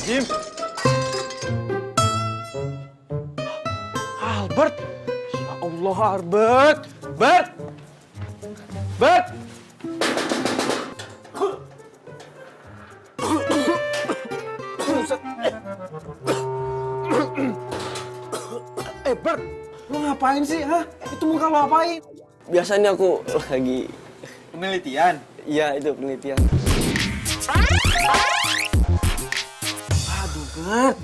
Jim. Albert. Ya Allah, Albert. Bert. Bert. Bert, lu ngapain sih, ha? Itu muka lu apain? Biasanya aku lagi... Penelitian? Iya, itu penelitian. Aduh, Bert.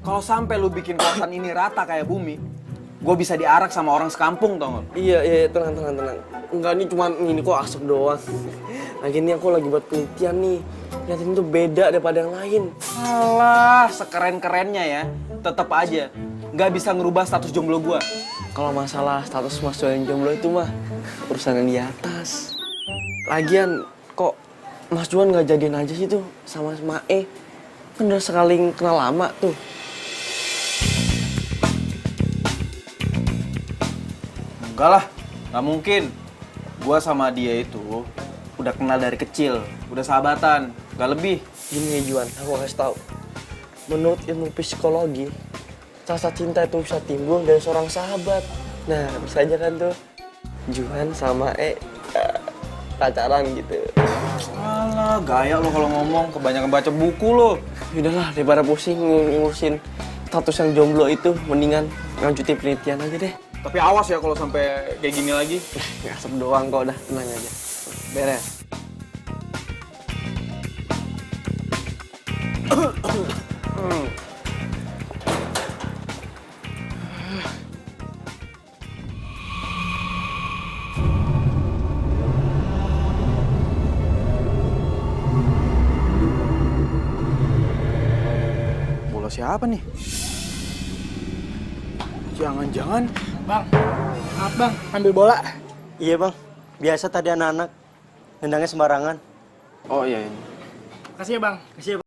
Kalau sampai lu bikin kosan ini rata kayak bumi, gue bisa diarak sama orang sekampung, tau gak? Iya, tenang. Enggak, ini cuma ini kok asap doang. Lagi ini aku lagi buat penelitian nih. Lihatin tuh beda daripada yang lain. Alah, sekeren-kerennya ya. Tetep aja, nggak bisa ngerubah status jomblo gue. Kalau masalah status Mas Juan jomblo itu mah urusan yang di atas. Lagian kok Mas Juan nggak jadian aja sih tuh sama Mae? Kan udah sekali kenal lama tuh. Enggak lah, nggak mungkin. Gue sama dia itu udah kenal dari kecil, udah sahabatan, nggak lebih. Gini ya Juan, aku kasih tahu. Menurut ilmu psikologi, rasa cinta itu bisa timbul dari seorang sahabat. Nah, bisa aja kan tuh Juan sama pacaran gitu. Alah, gaya lo kalau ngomong, kebanyakan baca buku lo. Yaudahlah, daripada pusing ngurusin status yang jomblo itu, mendingan lanjutin penelitian aja deh. Tapi awas ya kalau sampai kayak gini lagi. Ngasep doang kok, udah tenang aja. Beres. Bola siapa nih? Jangan-jangan... Bang, maaf bang, ambil bola. Iya bang, biasa tadi anak-anak nendangnya sembarangan. Oh iya. Kasih ya bang. Kasih ya bang.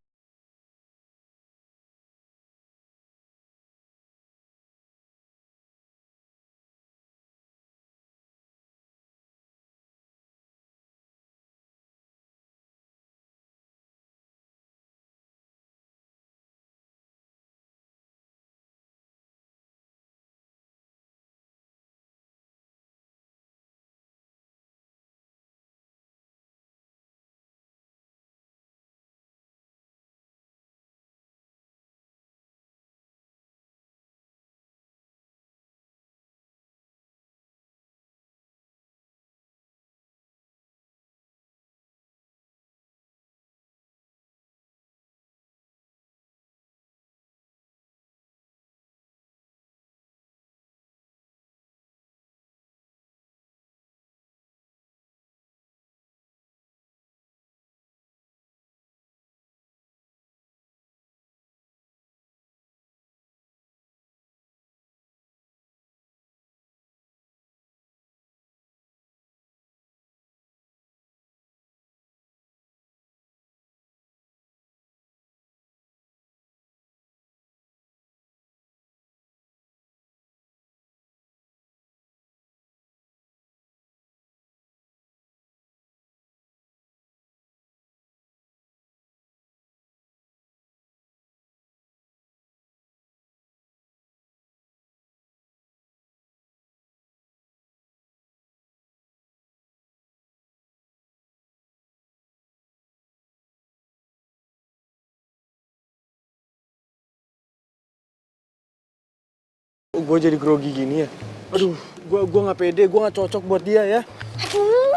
Gue jadi grogi gini ya? Aduh, gua nggak pede, gua nggak cocok buat dia ya. Aduh,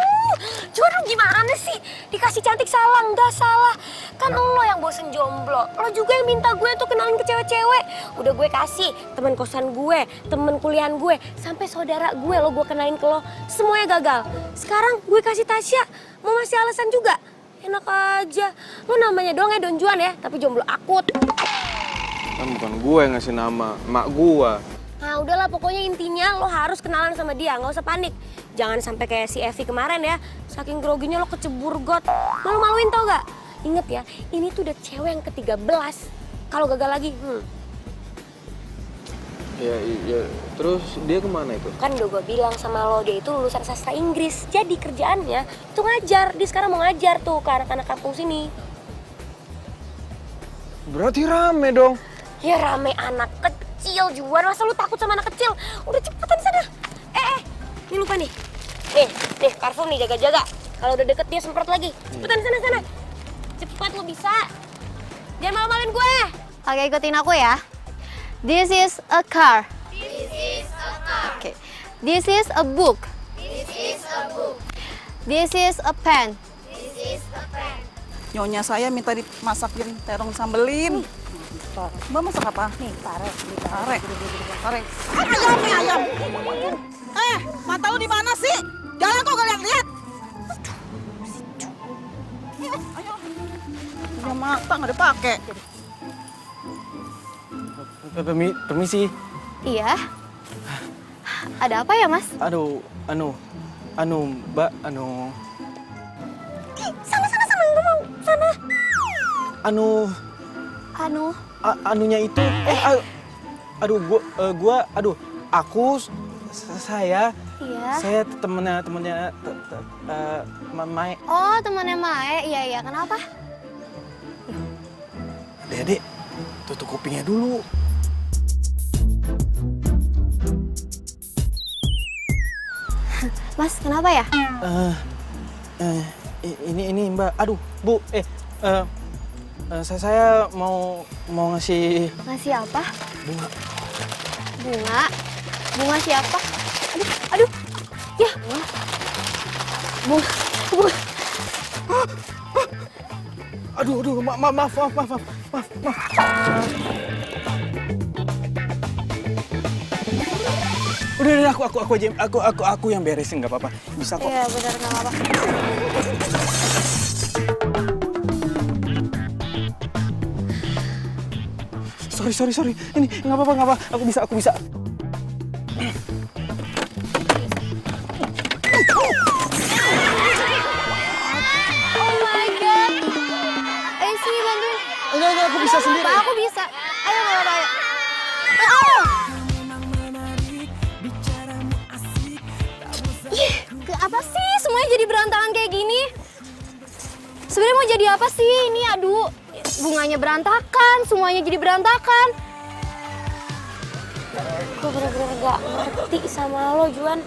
Juan lu gimana sih? Dikasih cantik salah, nggak salah. Kan lo yang bosen jomblo. Lo juga yang minta gue tuh kenalin ke cewek-cewek. Udah gue kasih teman kosan gue, teman kuliahan gue, sampai saudara gue lo gue kenalin ke lo. Semuanya gagal. Sekarang gue kasih Tasya, mau masih alasan juga? Enak aja. Lo namanya doang ya Don Juan ya, tapi jomblo akut. Kan bukan gue yang ngasih nama, emak gua. Nah udahlah pokoknya intinya lo harus kenalan sama dia, nggak usah panik. Jangan sampai kayak si Evi kemarin ya, saking groginya lo kecebur got. Malu-maluin tau gak? Ingat ya, ini tuh udah cewek yang ke-13. Kalau gagal lagi, Ya, terus dia kemana itu? Kan udah gue bilang sama lo, dia itu lulusan sastra Inggris. Jadi kerjaannya itu ngajar, dia sekarang mau ngajar tuh ke anak-anak kampung sini. Berarti rame dong. Ya rame anak kecil, Juan. Masa lu takut sama anak kecil? Udah cepetan sana. Ini lupa nih. Nih, Carrefour nih, jaga-jaga. Kalau udah deket dia semprot lagi. Cepetan sana. Cepat, lu bisa. Jangan malu-maluin gue. Oke, ikutin aku ya. This is a car. This is a car. Okay. This is a book. This is a book. This is a pen. This is a pen. Nyonya saya minta dimasakin terong sambelin. Mbak masak apa? Nih, pare. Pare. Ayam. Mata lu di mana sih? Jalan kok kalian lihat. Ayo. Udah mata nggak dipakai. Permisi. Iya. Ada apa ya, Mas? Aduh, Mbak, Sana, ngomong. Sana. Anunya itu, saya Iya. saya temennya Mae. Oh, temannya Mae. Iya. Kenapa? Dek, tutup kupingnya dulu. Mas, kenapa ya? Ini Mbak, aduh Bu, saya mau ngasih Ngasih apa? bunga. Bunga? Bunga siapa? Aduh. Ya. Bunga. Aduh, maaf. Udah, aku aja, aku yang beresin, nggak apa-apa. Bisa kok. Iya, benar, nggak apa-apa. Sorry. Ini nggak apa-apa. Aku bisa. Oh my God. Sini bantuin. Enggak, aku bisa sendiri. Apa, aku bisa. Ayo, nggak apa-apa, ayo. Oh! Apa sih semuanya jadi berantakan kayak gini? Sebenarnya mau jadi apa sih ini? Aduh, bunganya berantakan, semuanya jadi berantakan. Gue bener-bener gak ngerti sama lo, Juan.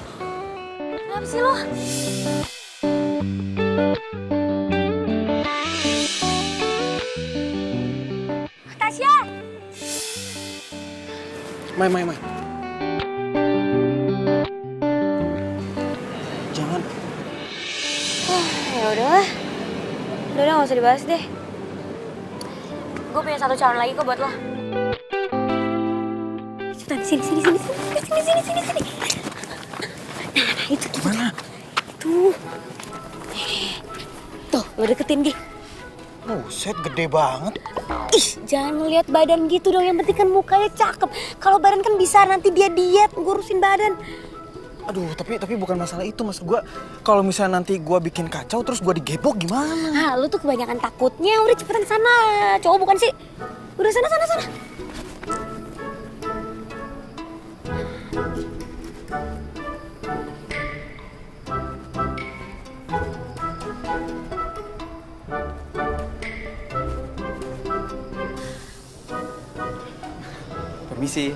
Kenapa sih lo? Tasya! Mai. Jangan. Ya udahlah. Udah nggak usah dibahas deh. Gue punya satu calon lagi kok buat lo. Cepetan, sini. Nah, itu Gimana? Tuh. Tuh, lo deketin Gi. Set gede banget. Ih, jangan ngeliat badan gitu dong. Yang penting kan mukanya cakep. Kalau badan kan bisa nanti dia diet ngurusin badan. Aduh, tapi bukan masalah itu, Mas. Kalau misalnya nanti gua bikin kacau terus gua digebok gimana? Ah, lu tuh kebanyakan takutnya. Udah cepetan sana. Cowok bukan sih? Udah sana. Permisi.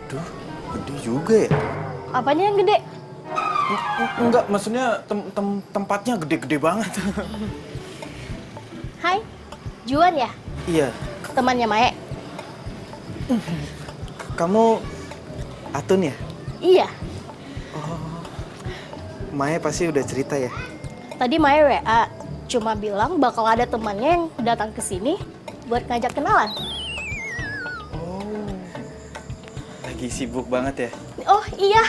Duh, gede juga ya? Apanya yang gede? Enggak, maksudnya tempatnya gede-gede banget. Hai, Juan ya? Iya. Temannya Mae? Kamu Atun ya? Iya. Maya pasti udah cerita ya? Tadi Mae WA, cuma bilang bakal ada temannya yang datang ke sini buat ngajak kenalan. Lagi sibuk banget ya? Oh iya.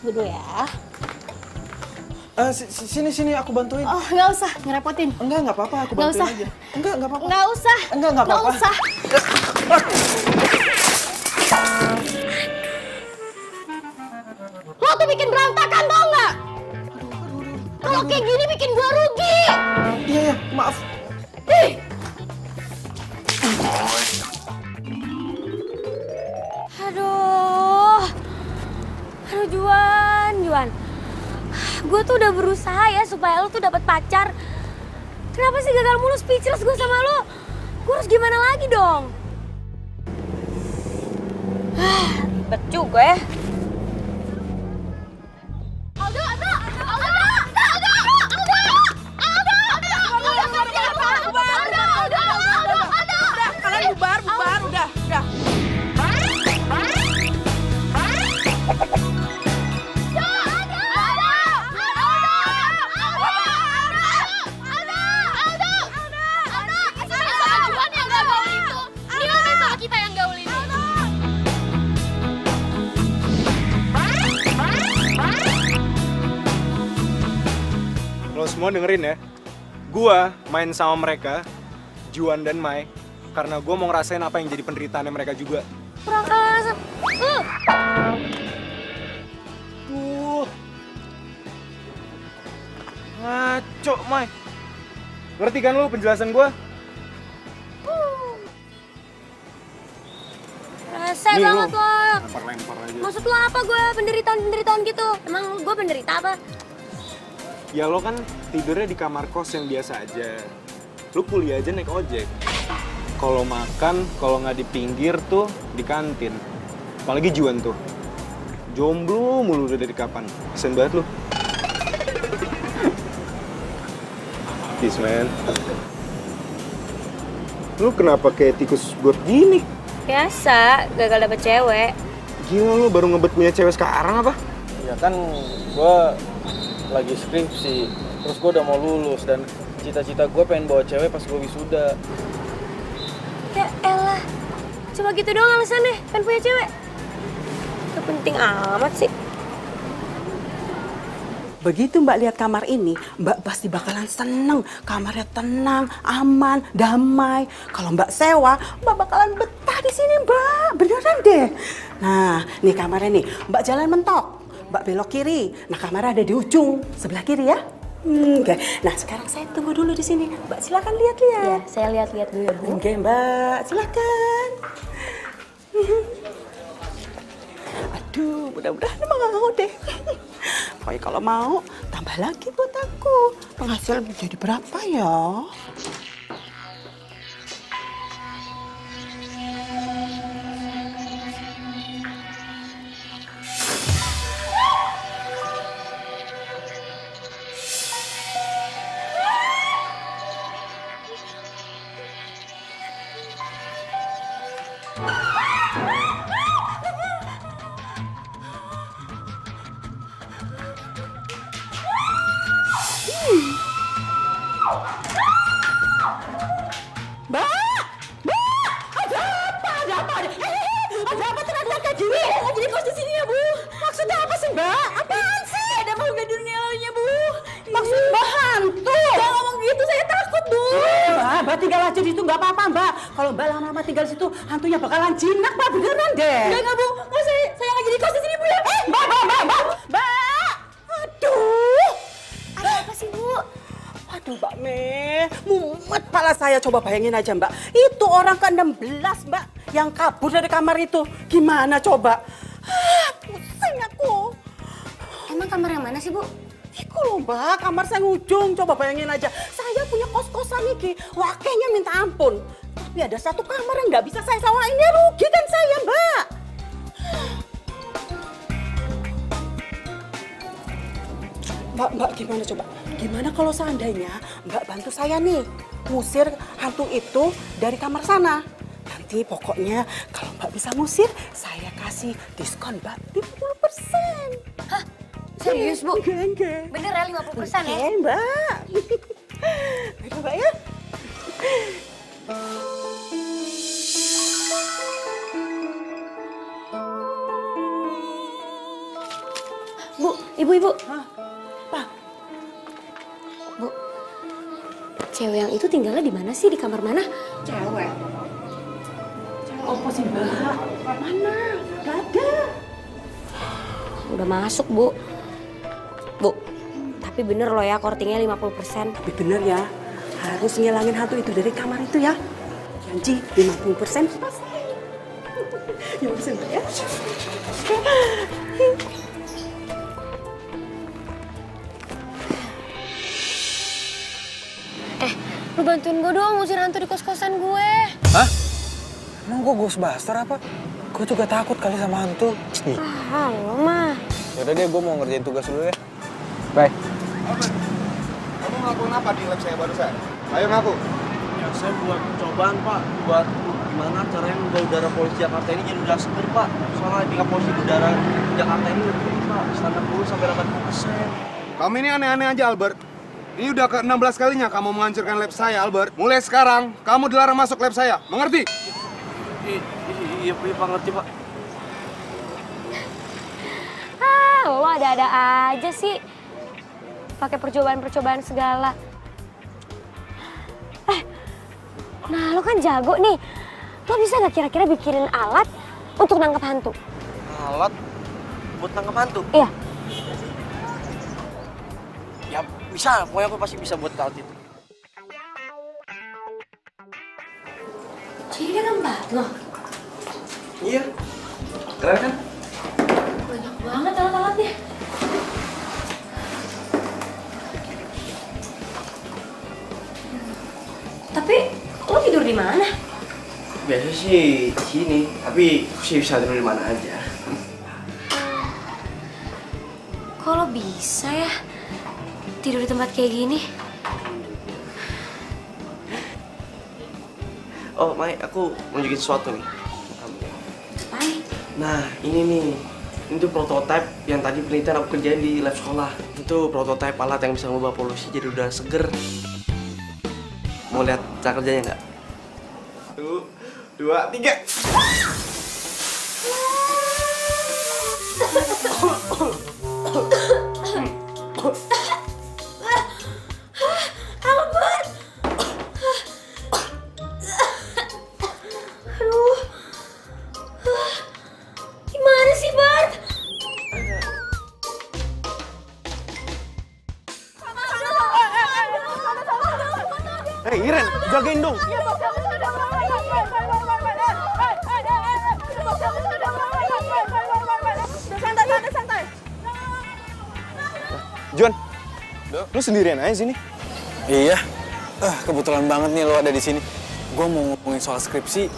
Dulu ya. Sini aku bantuin. Oh nggak usah, ngerepotin. Nggak apa-apa, aku Nggak bantuin usah. aja. Nggak apa-apa. Nggak usah. Nggak apa-apa. Nggak usah. Lo tuh bikin berantakan tau nggak? Kalau kayak gini bikin gua rugi. Iya, maaf. Ih. Aduh Juan. Gue tuh udah berusaha ya supaya lo tuh dapat pacar. Kenapa sih gagal mulu, speechless gue sama lo? Gue harus gimana lagi dong? Ribet juga ya. Kalian bubar, udah. Lo semua dengerin ya, gua main sama mereka, Juan dan Mai, karena gua mau ngerasain apa yang jadi penderitaannya mereka juga. Kurang asap. Ngaco, Mai. Ngerti kan lo penjelasan gua? Rese Nih, banget lo. lo. Lempar aja. Maksud lo apa gue penderitaan gitu? Emang gue penderita apa? Ya lo kan tidurnya di kamar kos yang biasa aja. Lo kuliah aja naik ojek. Kalau makan, kalau nggak di pinggir tuh di kantin. Apalagi Juan tuh. Jomblo mulu udah dari kapan. Kesian banget lo. Peace, man. Lu kenapa kayak tikus got gini? Biasa, gagal dapet cewek. Gila lu baru ngebet punya cewek sekarang apa? Ya kan gue lagi skripsi, terus gue udah mau lulus dan cita-cita gue pengen bawa cewek pas gue wisuda. Ya elah, cuma gitu doang alasannya, pengen punya cewek. Gak penting amat sih. Begitu Mbak lihat kamar ini, Mbak pasti bakalan seneng. Kamarnya tenang, aman, damai. Kalau Mbak sewa, Mbak bakalan betah di sini, Mbak. Beneran deh. Nah, nih kamarnya nih. Mbak jalan mentok. Mbak belok kiri. Nah, kamarnya ada di ujung sebelah kiri ya. Oke. Nah, sekarang saya tunggu dulu di sini. Mbak silakan lihat-lihat. Ya, saya lihat-lihat dulu ya, Bu. Oke, Mbak. Silakan. Aduh, mudah-mudahan mau deh. Pokoknya kalau mau, tambah lagi buat aku. Penghasilan jadi berapa ya? Mbak tinggal aja di situ nggak apa-apa Mbak. Kalau Mbak lama-lama tinggal di situ, hantunya bakalan jinak Mbak, beneran deh. Enggak Bu, nggak saya nggak jadi kos di sini Bu ya. Mbak. Aduh. Ada apa sih, Bu? Aduh Mbak Meh, mumet pala saya. Coba bayangin aja Mbak, itu orang ke-16 Mbak yang kabur dari kamar itu. Gimana coba? Pusing aku. Emang kamar yang mana sih, Bu? Iku loh Mbak, kamar saya ngujung. Coba bayangin aja, saya punya kos-kosan iki, wakenya minta ampun. Tapi ada satu kamar yang nggak bisa saya sewain, ya rugi kan saya Mbak. Mbak gimana coba? Gimana kalau seandainya Mbak bantu saya nih, ngusir hantu itu dari kamar sana. Nanti pokoknya kalau Mbak bisa ngusir, saya kasih diskon Mbak 50%. Hah? Serius, Bu? Enggak. Bener ya 50% ya? Oke, Mbak. Baik, Mbak ya. Bu, ibu. Hah? Pak, Bu, cewek yang itu tinggalnya di mana sih? Di kamar mana? cewek. Cewek apa sih, Mbak? Mana? Gak ada. Udah masuk, Bu. Bu, tapi bener loh ya kortingnya 50%. Tapi bener ya, harus ngilangin hantu itu dari kamar itu ya. Janji 50% pasti. 50% Mbak ya. Lu bantuin gue dong ngusir hantu di kos-kosan gue. Hah? Emang gue Ghostbuster apa? Gue juga takut kali sama hantu. Halo mah. Yaudah deh, gue mau ngerjain tugas dulu ya. Bye. Kamu ngelakuin apa di lab saya barusan? Ayo ngaku. Ya saya buat cobaan Pak, buat gimana caranya membawa udara polusi Jakarta ini jadi udara seger Pak. Soalnya tingkat polusi udara Jakarta ini lebih tinggi Pak, standar 10 sampai 80%. Kamu ini aneh-aneh aja, Albert. Ini udah ke-16 kalinya kamu menghancurkan lab saya, Albert. Mulai sekarang, kamu dilarang masuk lab saya. Mengerti? Iya Pak, ngerti Pak. Lo ada-ada aja sih. Pakai percobaan-percobaan segala. Nah lo kan jago nih. Lo bisa gak kira-kira bikinin alat untuk nangkep hantu? Alat buat nangkep hantu? Iya. Ya bisa, pokoknya aku pasti bisa buat alat itu. Jadi dia tempat lo? Iya, keren kan? Banyak banget alat-alatnya. Tapi lo tidur di mana? Biasa sih di sini, tapi aku sih bisa tidur di mana aja. Kok lo bisa ya tidur di tempat kayak gini? Oh, Mai, aku mau nunjukin sesuatu nih. Hai. Nah, ini nih. Ini tuh prototipe yang tadi penelitian aku kerjain di lab sekolah. Itu prototipe alat yang bisa mengubah polusi jadi udara seger. Mau lihat cara kerjanya nggak? 1, 2, 3. Albert! Aduh. Gimana sih, Bart? Hei, Iren, jagain dong. Santai. Juan, lu sendirian aja sini? Iya. Kebetulan banget nih lo ada di sini. Gue mau ngomongin soal skripsi.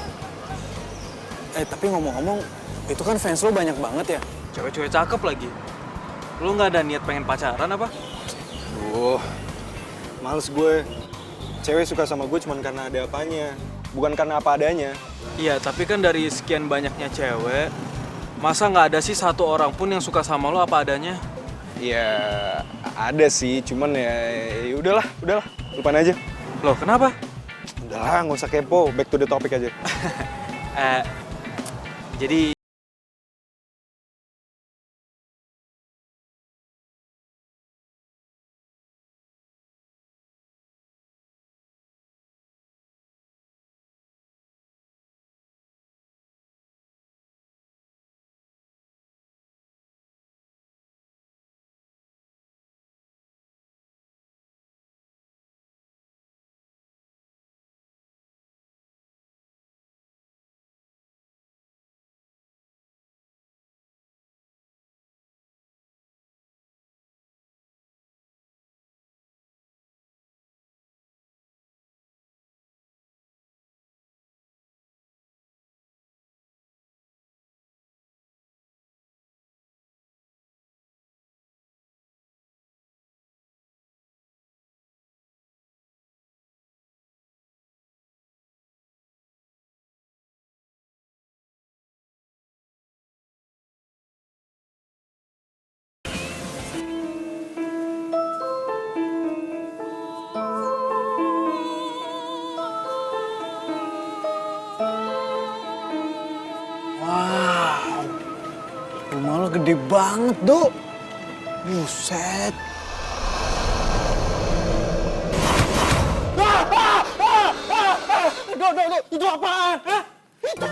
Tapi ngomong-ngomong, itu kan fans lo banyak banget ya? Cewek-cewek cakep lagi. Lu nggak ada niat pengen pacaran apa? Males gue. Cewek suka sama gue cuma karena ada apanya, bukan karena apa adanya. Iya, tapi kan dari sekian banyaknya cewek, masa nggak ada sih satu orang pun yang suka sama lo apa adanya? Ya ada sih, cuman ya udahlah, lupain aja. Loh, kenapa? Udahlah, nggak usah kepo, back to the topic aja. Jadi Rumah lo gede banget, Dok. Buset. Dok, itu apaan? Hah? Itu,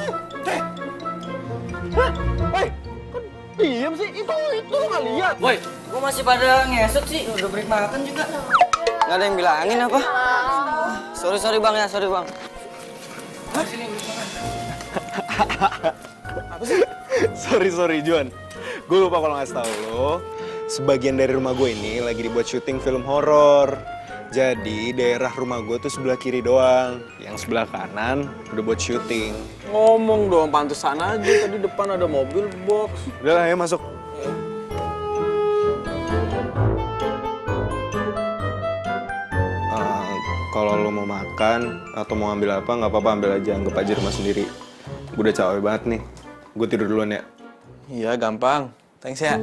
Hah? Woi, kan diam sih? Itu lo nggak lihat? Woi, gua masih pada ngesot sih, udah break makan juga. Nggak ada yang bilangin apa? Sorry bang ya, sorry bang. Sorry Juan. Gue lupa kalau ngasih tahu lo. Sebagian dari rumah gue ini lagi dibuat syuting film horor. Jadi daerah rumah gue tuh sebelah kiri doang. Yang sebelah kanan udah buat syuting. Ngomong dong, pantesan aja tadi depan ada mobil box. Udah lah ya masuk. Kalau lo mau makan atau mau ambil apa nggak apa-apa, ambil aja, anggap aja rumah sendiri. Gue udah capek banget nih. Gue tidur duluan ya. Iya, gampang. Thanks ya.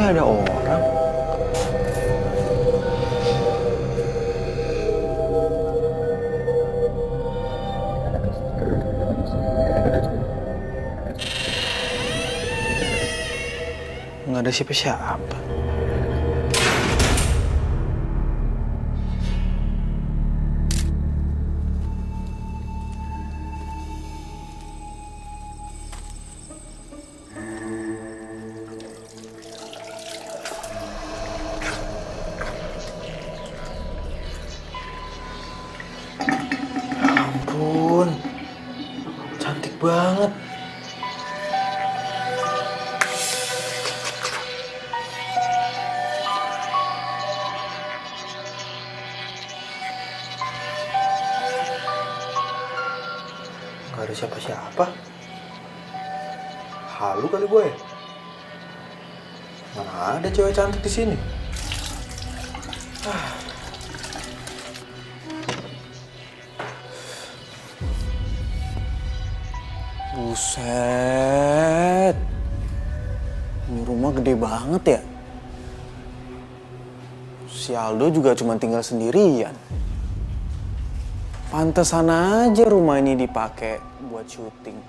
Kayak ada orang. Nggak ada siapa-siapa. Cantik banget. Gak ada siapa-siapa. Halu kali gue. Mana ada cewek cantik di sini? Buset. Ini rumah gede banget ya. Si Aldo juga cuma tinggal sendirian. Pantesan aja rumah ini dipakai buat syuting.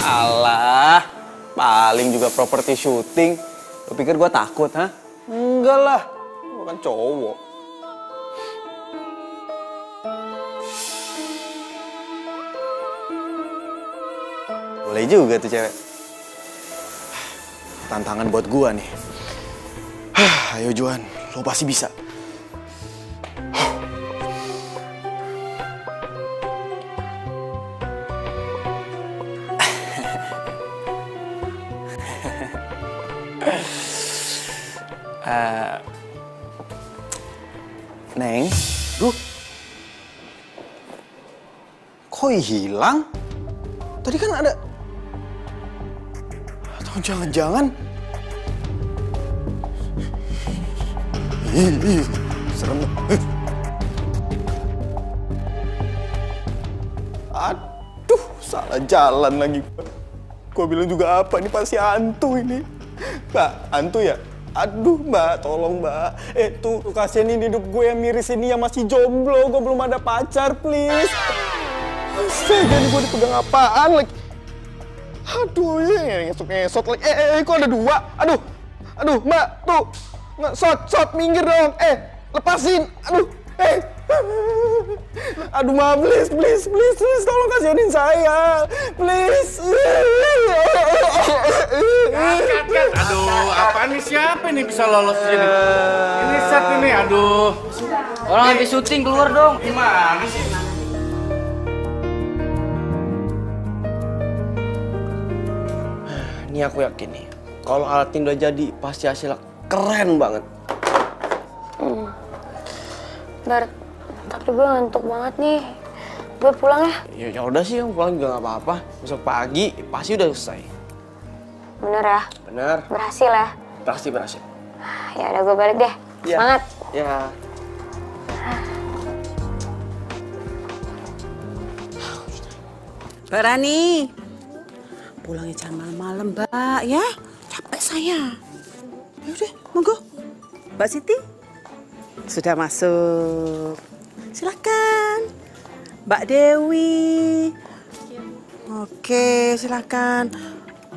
Alah, paling juga properti syuting. Lo pikir gue takut, ha? Enggak lah, gue kan cowok. Boleh juga tuh cewek. Tantangan buat gue nih. Ayo Juan, lo pasti bisa. Neng, kok hilang? Tadi kan ada. Atau jangan-jangan? Serem. Aduh, salah jalan lagi. Gua bilang juga apa, ini pasti hantu ini. Mbak, hantu ya? Aduh mbak, tolong mbak. Tuh kasihanin hidup gue yang miris ini yang masih jomblo. Gue belum ada pacar, please. Astaga, ini gue dipegang apaan lagi? Aduh, ngesot lagi. Kok ada dua? Aduh mbak, tuh. Shot, minggir dong. Lepasin. Aduh mbak, please, tolong kasihanin saya. Please. Kat. Aduh, apaan nih, siapa nih bisa lolos sini? Ini set ini, aduh. Orang lagi syuting, keluar dong. Gimana sih? Ini aku yakin nih, kalau alat ini udah jadi, pasti hasilnya keren banget. Bart, tapi gue ngantuk banget nih. Gue pulang ya. Ya udah sih, pulang juga nggak apa-apa. Besok pagi pasti udah selesai. Bener ya? Bener. Berhasil ya? Berhasil. Ya udah gue balik deh. Ya. Semangat. Ya. Mbak Rani, pulangnya jangan malam-malam, Mbak, ya. Capek saya. Ya udah, monggo. Mbak Siti, sudah masuk. Silakan. Mbak Dewi. Oke, silakan.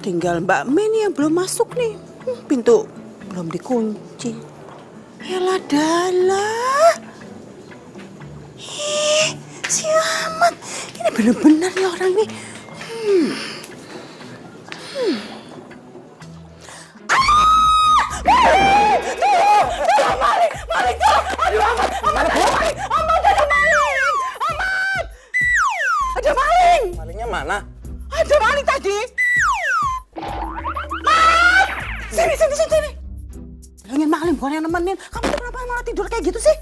Tinggal Mbak Mei nih yang belum masuk nih. Pintu belum dikunci. Yalah dalah. Si Ahmad. Ini bener-bener nih orang nih. Maling tuh. Aduh, Ahmad ada maling. Ahmad ada maling. Ahmad. Ada maling. Malingnya mana? Ada maling tadi. Mat! Sini. Bilangin maling bukan yang nemenin. Kamu tuh kenapa malah tidur kayak gitu sih?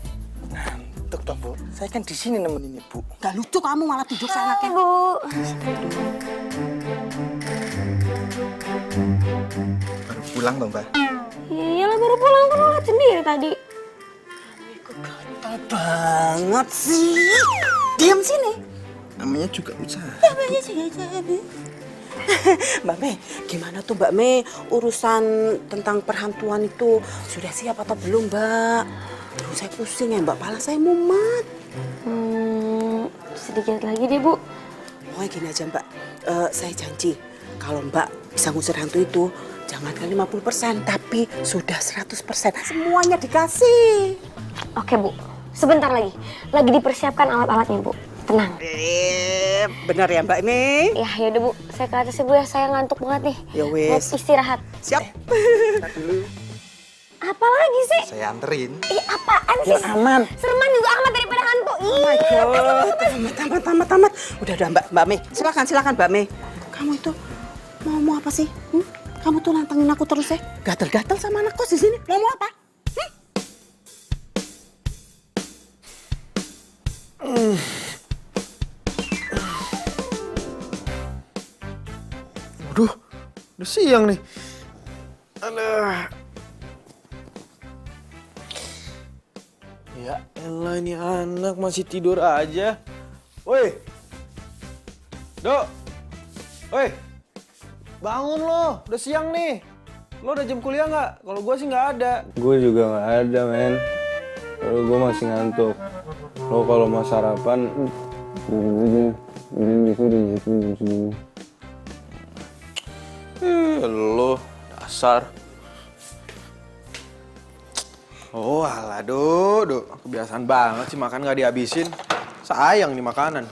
Ngantuk toh, Bu. Saya kan di sini nemenin Ibu. Gak lucu kamu malah tidur seenaknya. Bu. Baru pulang dong, Mbak. Iyalah baru pulang kan lo liat sendiri tadi. Gatal banget sih. Diam sini. Namanya juga usaha. Namanya juga usaha. Mbak Mei, gimana tuh Mbak Mei urusan tentang perhantuan itu? Sudah siap atau belum, Mbak? Aduh, saya pusing ya, Mbak. Pala saya mumet. Sedikit lagi deh, Bu. Pokoknya gini aja, Mbak. Saya janji, kalau Mbak bisa ngusir hantu itu, jangankan 50%, tapi sudah 100%. Semuanya dikasih. Oke, Bu. Sebentar lagi. Lagi dipersiapkan alat-alatnya, Bu. Tenang. Benar ya, Mbak Mei? Ya, yaudah, Bu. Saya ke atas ya, Bu. Saya ngantuk banget nih. Ya wes. Mau istirahat. Siap. Apa lagi sih? Saya anterin. Apaan sih? Aman. Sereman juga amat daripada hantu. Tamat. Udah, Mbak Mei. Silakan Mbak Mei. Kamu itu mau apa sih? Kamu tuh nantangin aku terus ya? Gatel-gatel sama anak kos di sini. Mau apa? Waduh, udah siang nih. Aduh. Ya elah, ini anak masih tidur aja. Woi. Dok. Woi. Bangun lo, udah siang nih. Lo udah jam kuliah nggak? Kalau gue sih nggak ada. Gue juga nggak ada, men. Kalau gue masih ngantuk. Lo kalau mau sarapan, Lo dasar. Oh alah, Dok. Kebiasaan banget sih makan nggak dihabisin. Sayang nih makanan.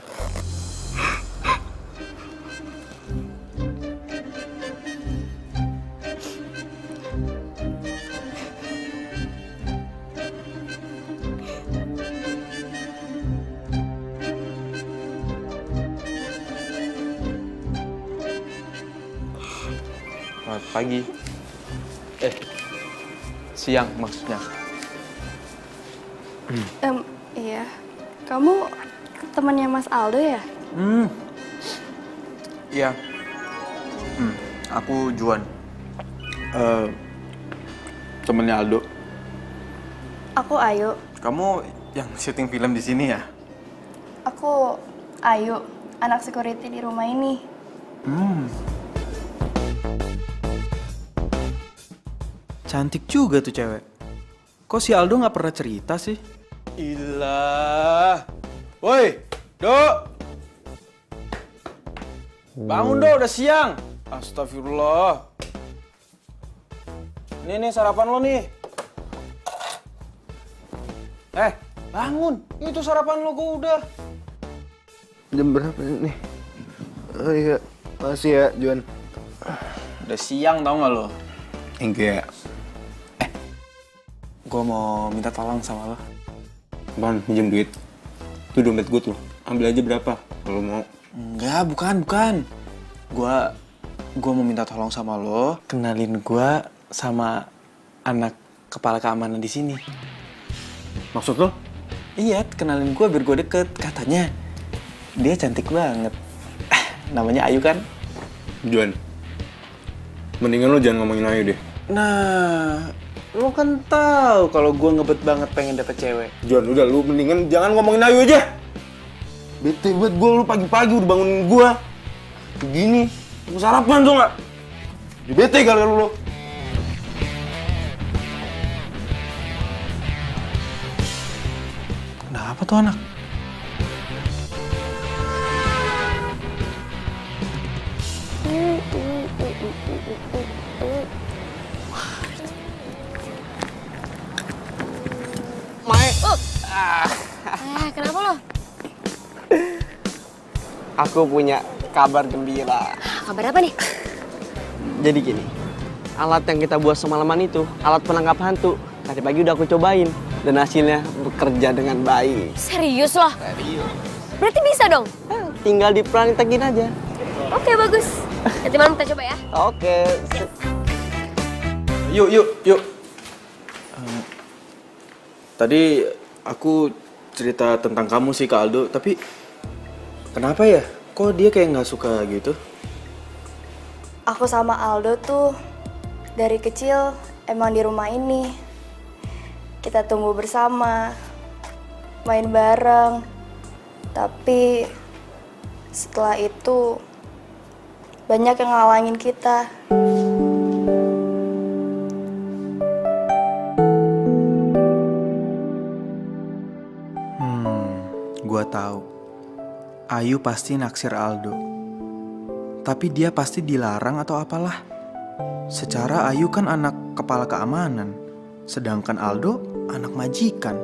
Selamat pagi. Siang maksudnya. Iya. Kamu temannya Mas Aldo ya? Iya. Aku Juan. Temennya Aldo. Aku Ayu. Kamu yang syuting film di sini ya? Aku Ayu, anak security di rumah ini. Cantik juga tuh cewek. Kok si Aldo nggak pernah cerita sih? Ilah. Woi, Dok. Bangun, Dok, udah siang. Astagfirullah. Nih sarapan lo nih. Bangun. Itu sarapan lo gue udah. Jam berapa nih? Oh iya, masih ya, Juan. Udah siang tau nggak lo? Enggak. Gue mau minta tolong sama lo. Bang, minjem duit. Itu dompet gue tuh. Ambil aja berapa kalau mau. Enggak, bukan. Gue mau minta tolong sama lo, kenalin gue sama anak kepala keamanan di sini. Maksud lo? Iya, kenalin gue biar gue deket. Katanya dia cantik banget. Namanya Ayu kan? Juan, mendingan lo jangan ngomongin Ayu deh. Nah, lo kan tahu kalau gue ngebet banget pengen dapet cewek. Juan, udah lu mendingan jangan ngomongin Ayu aja. Bete buat gue, lu pagi-pagi udah bangunin gue. Begini, mau sarapan tuh nggak? Bete kali lu. Kenapa tuh anak? Kenapa lo? Aku punya kabar gembira. Kabar apa nih? Jadi gini, alat yang kita buat semalaman itu, alat penangkap hantu. Tadi pagi udah aku cobain, dan hasilnya bekerja dengan baik. Serius loh? Serius. Berarti bisa dong? Tinggal dipraktekin aja. Oke, bagus. Nanti malam kita coba ya. Oke. Yuk. Tadi aku cerita tentang kamu sih ke Aldo, tapi kenapa ya? Kok dia kayak nggak suka gitu? Aku sama Aldo tuh dari kecil emang di rumah ini. Kita tumbuh bersama, main bareng. Tapi setelah itu banyak yang ngalangin kita. Gua tahu. Ayu pasti naksir Aldo. Tapi dia pasti dilarang atau apalah. Secara Ayu kan anak kepala keamanan, sedangkan Aldo anak majikan.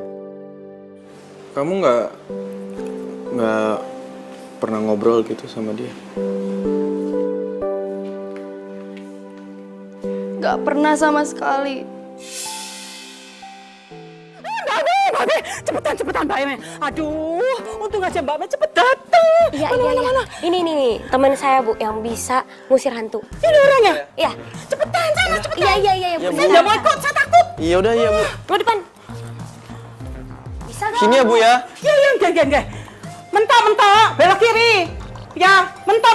Kamu nggak pernah ngobrol gitu sama dia? Gak pernah sama sekali. Cepetan Mbak Eme. Aduh, untung aja Mbak Eme cepet dateng. Iya. Ini teman saya Bu yang bisa ngusir hantu. Ini orangnya? Iya. Cepetan, sana cepetan. Iya, Bu. Saya nggak mau ikut, saya takut. Iya udah ya Bu. Lu depan. Bisa gak? Sini ya Bu ya. Iya, enggak. Mentok, belok kiri. Ya, mentok,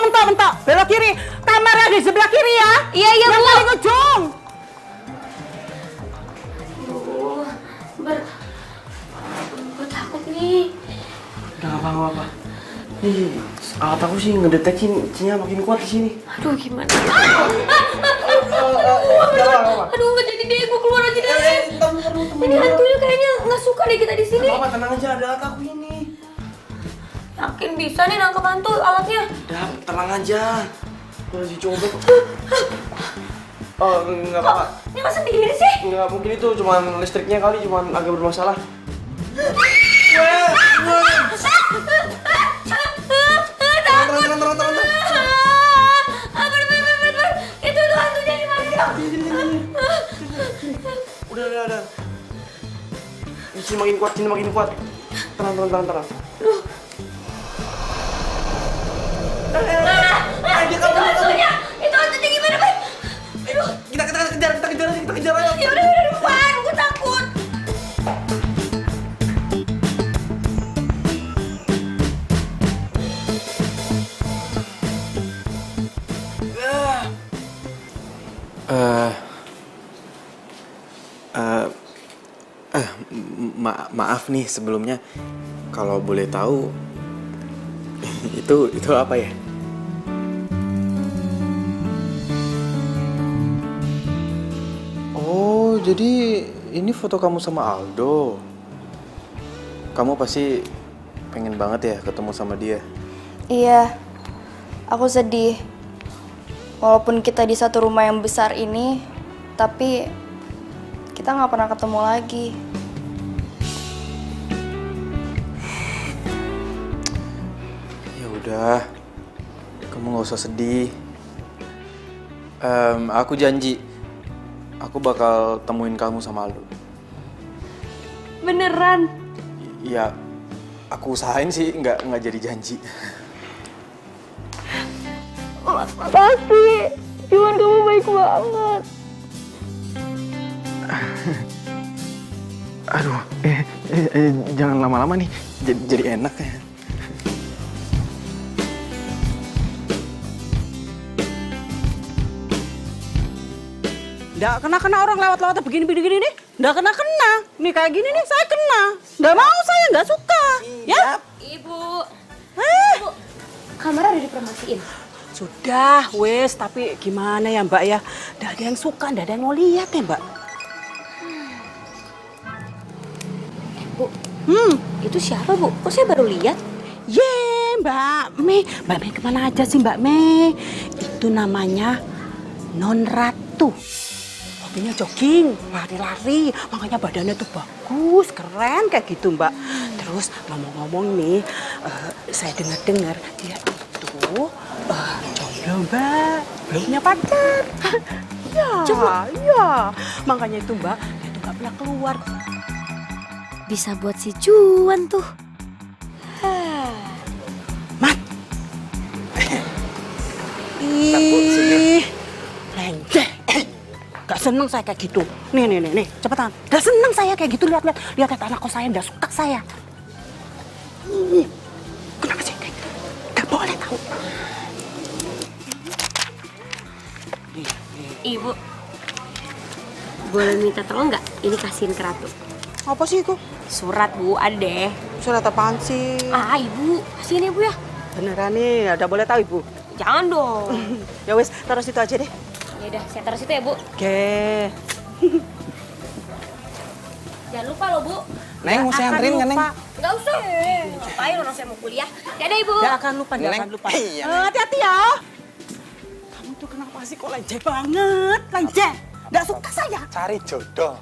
belok kiri. Kamarnya di sebelah kiri ya. Iya, Bu. Yang paling ujung. Gue takut nih. Udah gak apa-apa. Nih, alat aku sih ngedeteksinya makin kuat di sini. Aduh, gimana? Aduh, nggak jadi deh. Gue keluar aja deh. Ini hantunya kayaknya nggak suka deh kita di sini. Apa, tenang aja, ada alat aku ini. Yakin bisa nih nangkep hantu alatnya? Udah, tenang aja. Gue lagi coba kok. Oh, nggak apa-apa. Ini masa begini sih? Nggak mungkin itu, cuman listriknya kali, cuman agak bermasalah. Itu tuh hantunya di mana? Udah. Sini makin kuat. Tenang. Itu hantunya gimana, Bay? Kita kejar aja. Ya udah depan, gue takut. Maaf nih sebelumnya, kalau boleh tahu itu apa ya? Oh, jadi ini foto kamu sama Aldo. Kamu pasti pengen banget ya ketemu sama dia. Iya, aku sedih. Walaupun kita di satu rumah yang besar ini, tapi kita nggak pernah ketemu lagi. Ya udah, kamu nggak usah sedih. Aku janji, aku bakal temuin kamu sama Aldo. Beneran? Ya, aku usahain sih nggak jadi janji. Makasih, Juan kamu baik banget. Aduh, jangan lama-lama nih, jadi enak ya. Nggak kena orang lewat-lewat begini nih. Nggak kena. Nih kayak gini nih, saya kena. Nggak mau, saya nggak suka. Ya? Ibu. Kamar udah dipromosiin. Sudah, wes. Tapi gimana ya Mbak ya? Nggak ada yang suka, nggak ada yang mau lihat ya Mbak. Bu, itu siapa Bu? Kok saya baru lihat? Mbak Mei. Mbak Mei kemana aja sih Mbak Mei? Itu namanya Non Ratu. hobinya jogging, lari-lari. Makanya badannya tuh bagus, keren kayak gitu Mbak. Terus ngomong-ngomong nih, saya dengar-dengar dia itu jomblo Mbak, belum punya pacar. Ya, makanya itu Mbak, dia tuh gak pernah keluar. Bisa buat si Juan tuh. Ih, lenjeh. Gak seneng saya kayak gitu. Nih, cepetan. Gak seneng saya kayak gitu, lihat anak kos saya, gak suka saya. Kenapa sih kayak gitu? Gak boleh tahu. Ibu, boleh minta tolong nggak? Ini kasihin ke Ratu. Apa sih itu? Surat Bu, ada deh. Surat apaan sih? Ibu, kasihin Ibu ya. Beneran nih, udah boleh tahu Ibu? Jangan dong. Ya wes, taruh situ aja deh. Ya udah, saya taruh situ ya Bu. Oke. Jangan lupa loh Bu. Neng, mau saya anterin nggak Neng? Nggak usah. Ngapain orang saya mau kuliah. Dadah Ibu. Gak akan lupa. Hati-hati ya. Kamu tuh kenapa sih kok lenjeh banget? Lenjeh. Gak suka saya. Cari jodoh.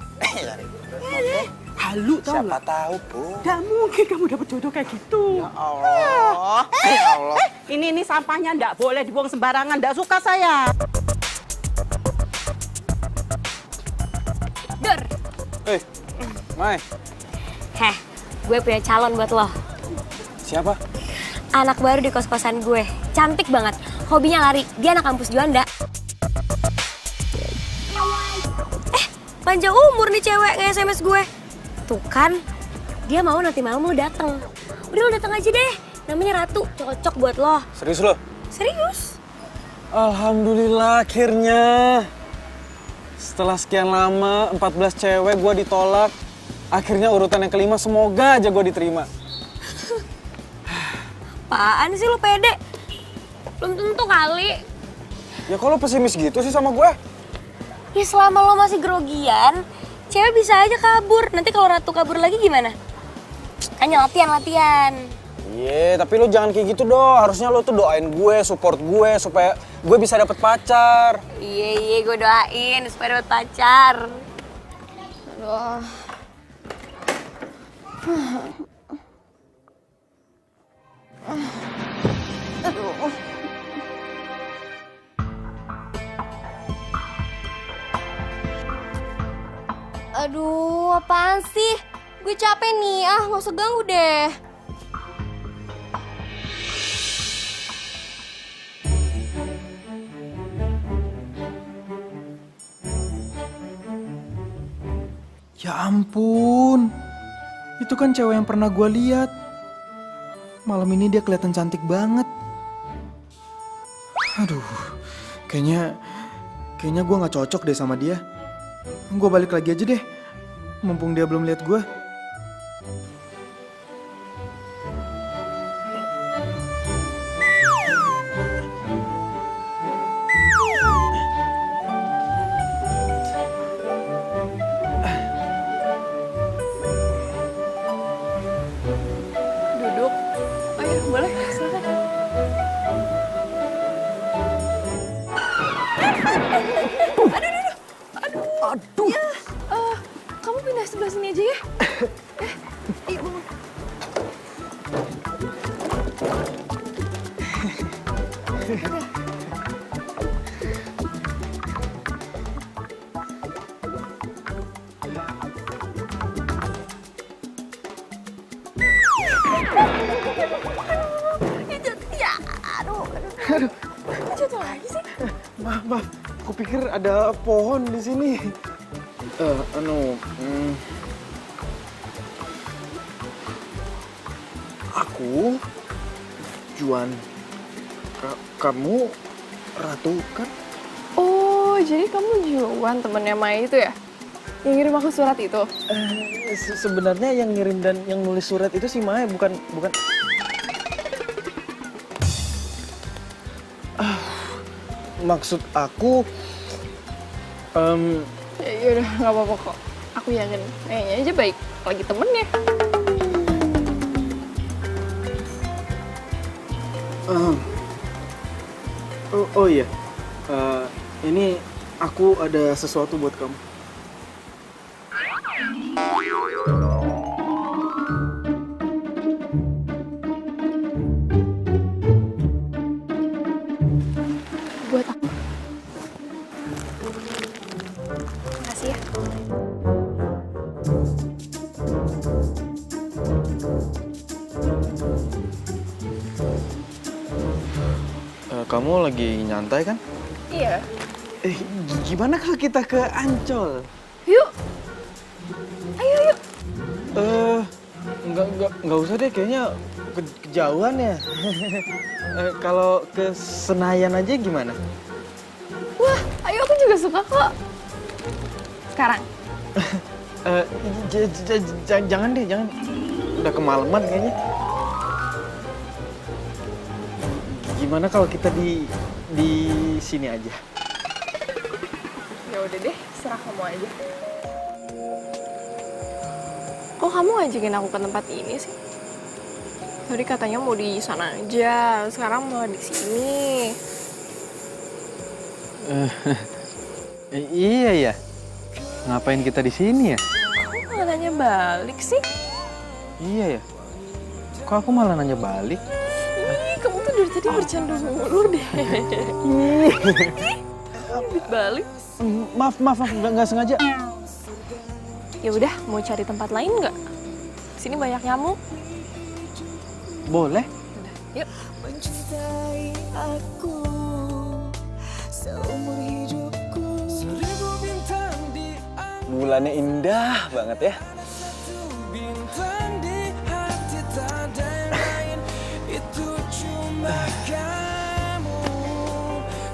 Halu tau Siapa tahu, Bu. Gak mungkin kamu dapet jodoh kayak gitu. Ya Allah. Ya Allah. Ini sampahnya nggak boleh dibuang sembarangan. Nggak suka saya. Dur. Mai. Gue punya calon buat lo. Siapa? Anak baru di kos-kosan gue. Cantik banget. Hobinya lari. Dia anak kampus Juanda. Panjang umur nih cewek nge-SMS gue. Tuh kan, dia mau nanti malam lo dateng. Udah lo dateng aja deh. Namanya Ratu, cocok buat lo. Serius lo? Serius? Alhamdulillah akhirnya. Setelah sekian lama, 14 cewek gue ditolak. Akhirnya urutan yang kelima, semoga aja gue diterima. Apaan sih lo pede? Belum tentu kali. Ya kok lo pesimis gitu sih sama gue? Ya selama lo masih grogian, cewek bisa aja kabur. Nanti kalau Ratu kabur lagi gimana? Kan latihan. Iya, tapi lo jangan kayak gitu dong. Harusnya lo tuh doain gue, support gue, supaya gue bisa dapet pacar. Iya, gue doain supaya dapet pacar. Aduh. Aduh, apaan sih? Gue capek nih, nggak usah ganggu deh. Ya ampun, itu kan cewek yang pernah gue lihat. Malam ini dia kelihatan cantik banget. Aduh, kayaknya gue nggak cocok deh sama dia. Gue balik lagi aja deh, mumpung dia belum lihat gue. Duduk. Ayo, boleh, silakan. Aduh. Ya, kamu pindah sebelah sini aja ya. Ibu. Aduh. Jatuh lagi sih. Maaf. Kupikir ada pohon di sini. Aku Juan. Kamu Ratu kan? Oh, jadi kamu Juan temennya Mai itu ya? Yang ngirim aku surat itu? Sebenarnya yang ngirim dan yang nulis surat itu si Mai, bukan. Maksud aku, Ya udah nggak apa-apa kok. Aku yakin, kayaknya aja baik lagi temennya. Oh iya, ini Aku ada sesuatu buat kamu. Buat aku. Makasih ya. Kamu lagi nyantai kan? Iya. Gimana kalau kita ke Ancol? Yuk. Ayo yuk. Nggak usah deh, kayaknya kejauhan ya. Kalau ke Senayan aja gimana? Wah, ayo aku juga suka kok. Sekarang. Jangan deh, jangan. Udah kemalaman kayaknya. Gimana kalau kita di sini aja? Ya udah deh, serah kamu aja. Kok kamu ngajakin aku ke tempat ini sih? Tadi katanya mau di sana aja, sekarang malah di sini. Iya ya. Ngapain kita di sini ya? Kok nggak nanya balik sih? Iya ya. Kok aku malah nanya balik? Ih, kamu tuh dari tadi bercanda mulu deh. Balik. Maaf, nggak sengaja. Ya udah, mau cari tempat lain nggak? Sini banyak nyamuk. Boleh. Yuk. Mencintai aku seumur hidupku. Seribu bintang di Bulannya indah banget ya. bintang di hati tak ada lain. Itu cuma kamu.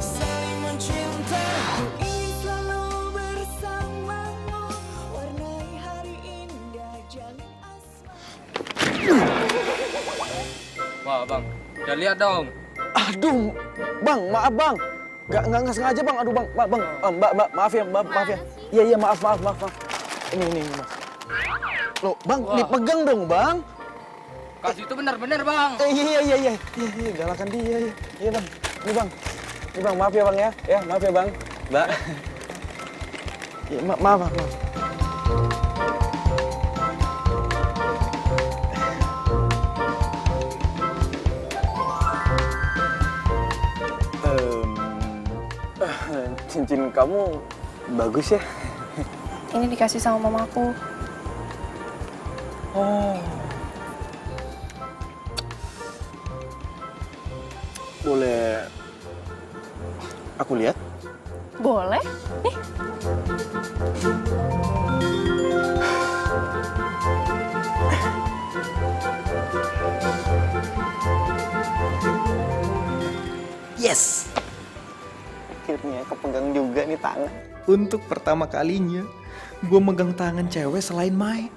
Saling mencinta. Ku ingin selalu bersamamu. Warnai hari indah jalin Wah bang, udah lihat dong. Aduh, bang, maaf bang. Nggak sengaja bang. Aduh bang, bang, mbak, maaf ya, maaf ya. Iya, maaf. Ini mas. Loh, bang, dipegang dong bang. Kasih itu benar-benar bang. Iya, galakan dia. Iya bang, ini bang, maaf ya bang ya. Ya, maaf ya bang, mbak. Ya, maaf. Cincin kamu bagus ya. Ini dikasih sama mamaku. Oh. Boleh aku lihat? Boleh? Nih. Yes! Akhirnya kepegang juga nih tangan. Untuk pertama kalinya, gue megang tangan cewek selain Mai.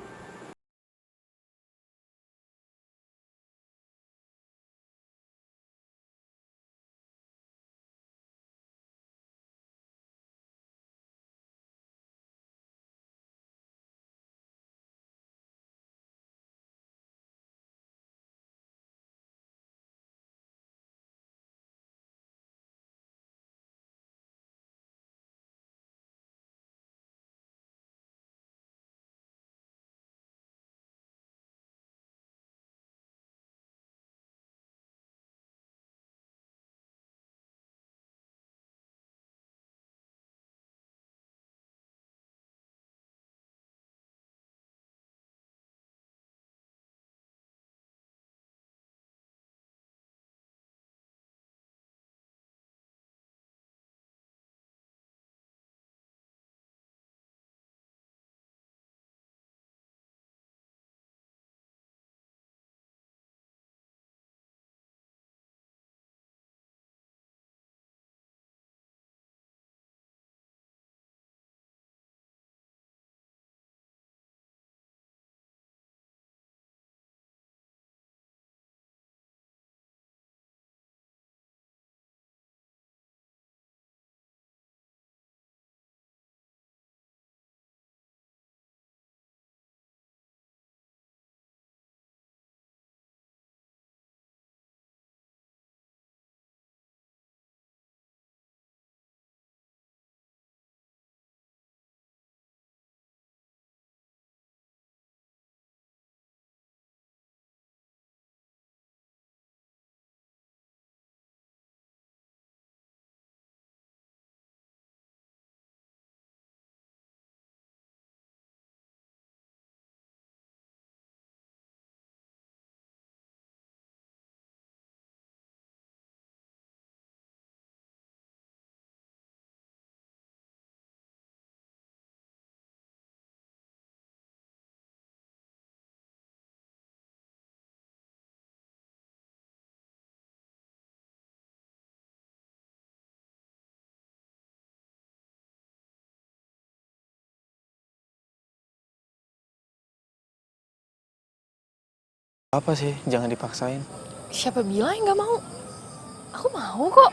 Apa sih, jangan dipaksain. Siapa bilang nggak mau? Aku mau kok.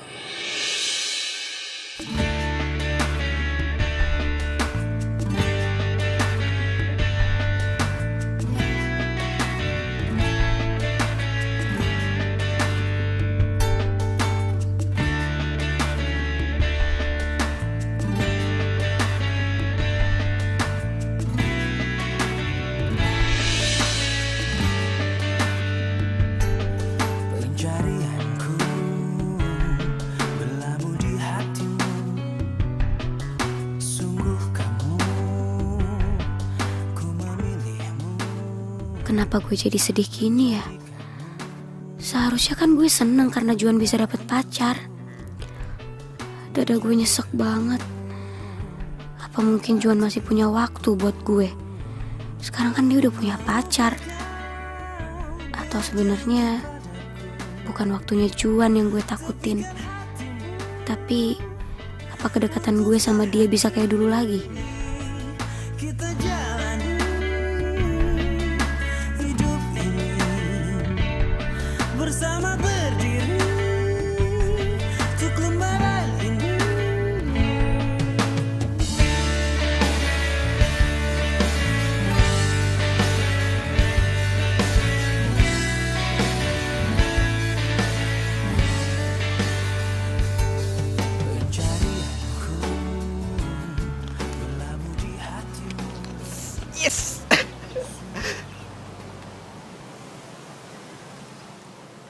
Pencarianku berlabuh di hatimu. Sungguh kamu, ku memilihmu. Kenapa gue jadi sedih gini ya? Seharusnya kan gue seneng karena Juan bisa dapet pacar. Dada gue nyesek banget. Apa mungkin Juan masih punya waktu buat gue? Sekarang kan dia udah punya pacar. Atau sebenarnya bukan waktunya Juan yang gue takutin. Tapi apa kedekatan gue sama dia bisa kayak dulu lagi? Kita jalani hidup ini bersama berdiri untuk lembaran ini. Pencarianku berlabuh di hatimu. Yes!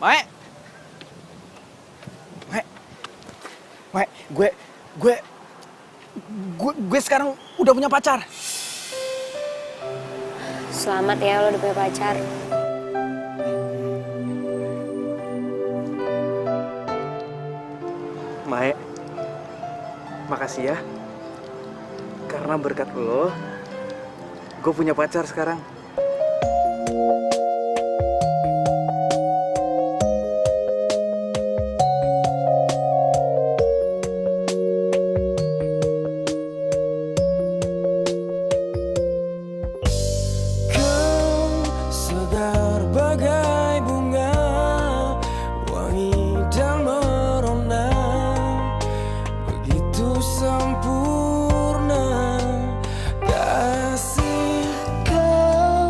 Mae! Mae, gue sekarang udah punya pacar. Selamat ya lo udah punya pacar. Mae, makasih ya. Karena berkat lo, gue punya pacar sekarang. Kau segar bagai bunga, wangi dan merona, begitu sempurna kasih. Kau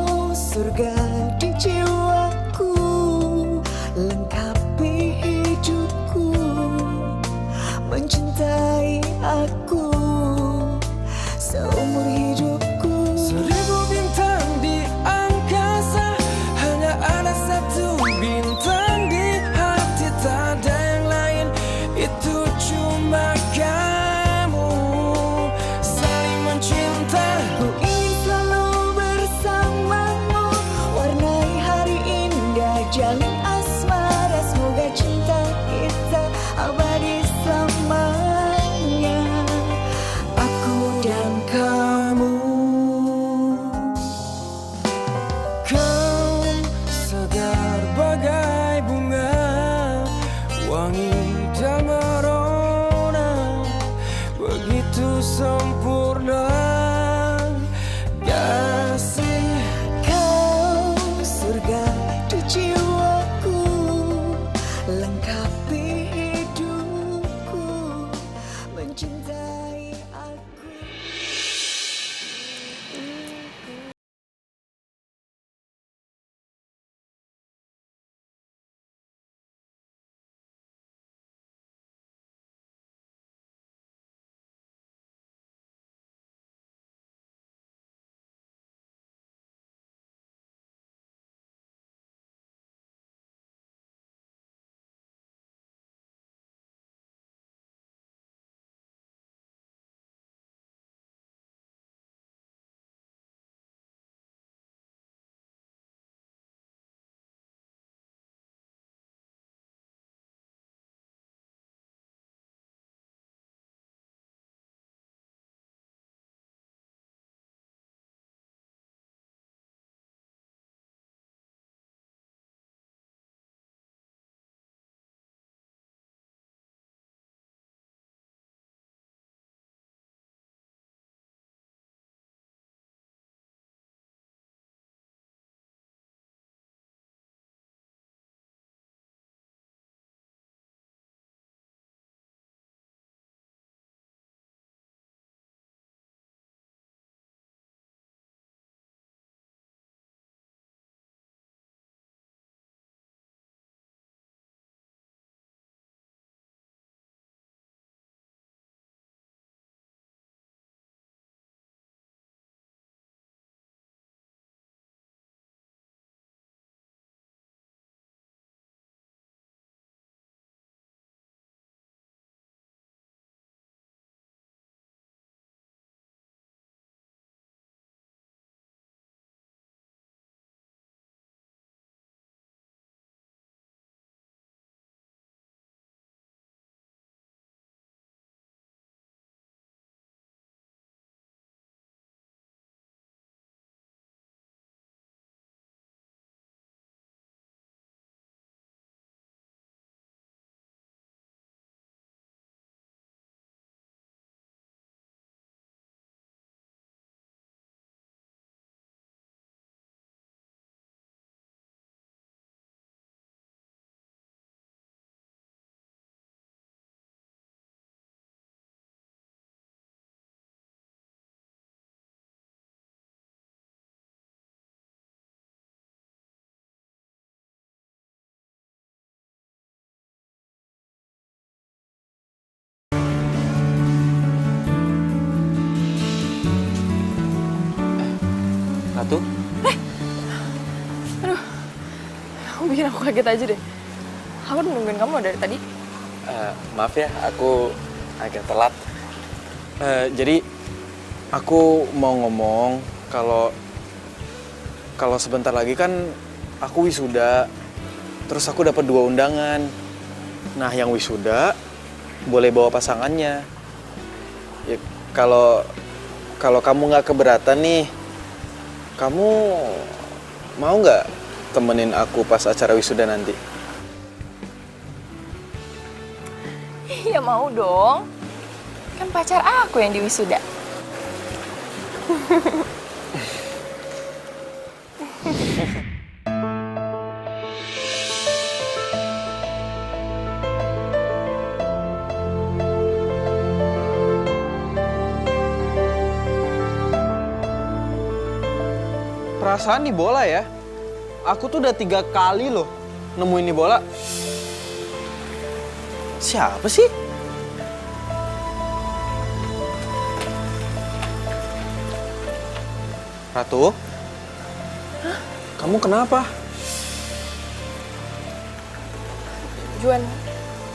Ratu? Aduh, kamu bikin aku kaget aja deh. Aku udah nungguin kamu dari tadi. Maaf ya, aku agak telat. Jadi aku mau ngomong kalau sebentar lagi kan aku wisuda, terus aku dapat 2 undangan. Nah, yang wisuda boleh bawa pasangannya. Ya, kalau kamu nggak keberatan nih, kamu mau nggak temenin aku pas acara wisuda nanti? Ya mau dong. Kan pacar aku yang di wisuda. Perasaan nih bola ya. Aku tuh udah 3 kali loh nemuin nih bola. Siapa sih? Ratu? Hah? Kamu kenapa? Juan,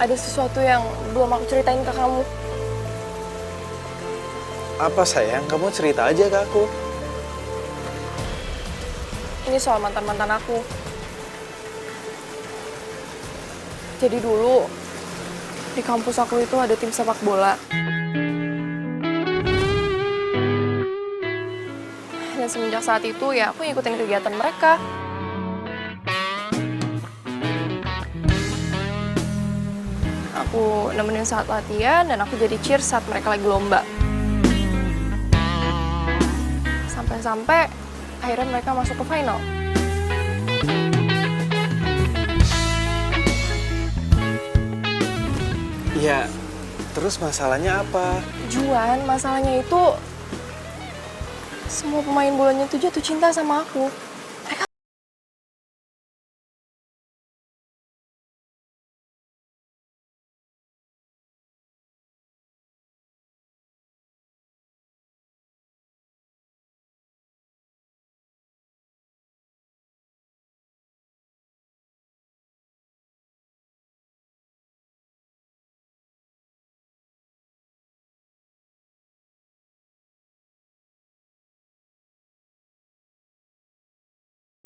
ada sesuatu yang belum aku ceritain ke kamu. Apa sayang? Kamu cerita aja ke aku. Ini soal mantan-mantan aku. Jadi dulu, di kampus aku itu ada tim sepak bola. Dan semenjak saat itu ya aku ngikutin kegiatan mereka. Aku nemenin saat latihan dan aku jadi cheer saat mereka lagi lomba. Sampai-sampai akhirnya mereka masuk ke final. Iya, terus masalahnya apa? Juan, masalahnya itu semua pemain bolanya tuh jatuh cinta sama aku.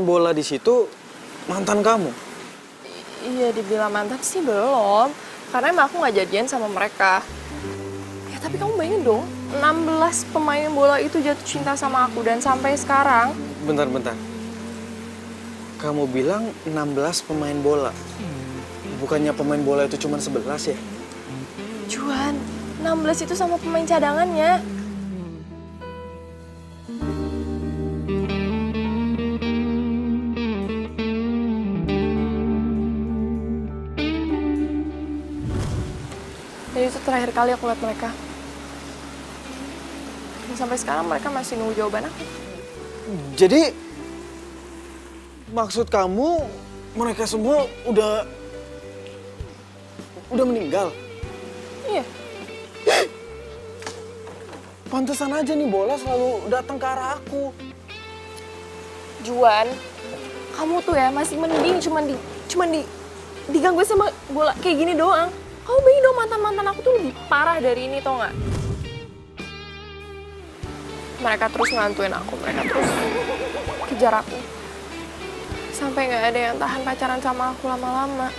Bola di situ mantan kamu? Iya, dibilang mantan sih belum. Karena emang aku nggak jadian sama mereka. Ya tapi kamu bayangin dong, 16 pemain bola itu jatuh cinta sama aku. Dan sampai sekarang... Bentar. Kamu bilang 16 pemain bola. Bukannya pemain bola itu cuma 11 ya? Juan, 16 itu sama pemain cadangannya. Dan itu terakhir kali aku lihat mereka. Dan sampai sekarang mereka masih nunggu jawaban aku. Jadi, maksud kamu mereka semua udah meninggal? Iya. Pantesan aja nih bola selalu datang ke arah aku. Juan, kamu tuh ya masih mending cuman diganggu sama bola kayak gini doang. Kamu bayangin dong mantan-mantan aku tuh lebih parah dari ini, tau nggak? Mereka terus ngantuin aku, mereka terus kejar aku. Sampai nggak ada yang tahan pacaran sama aku lama-lama.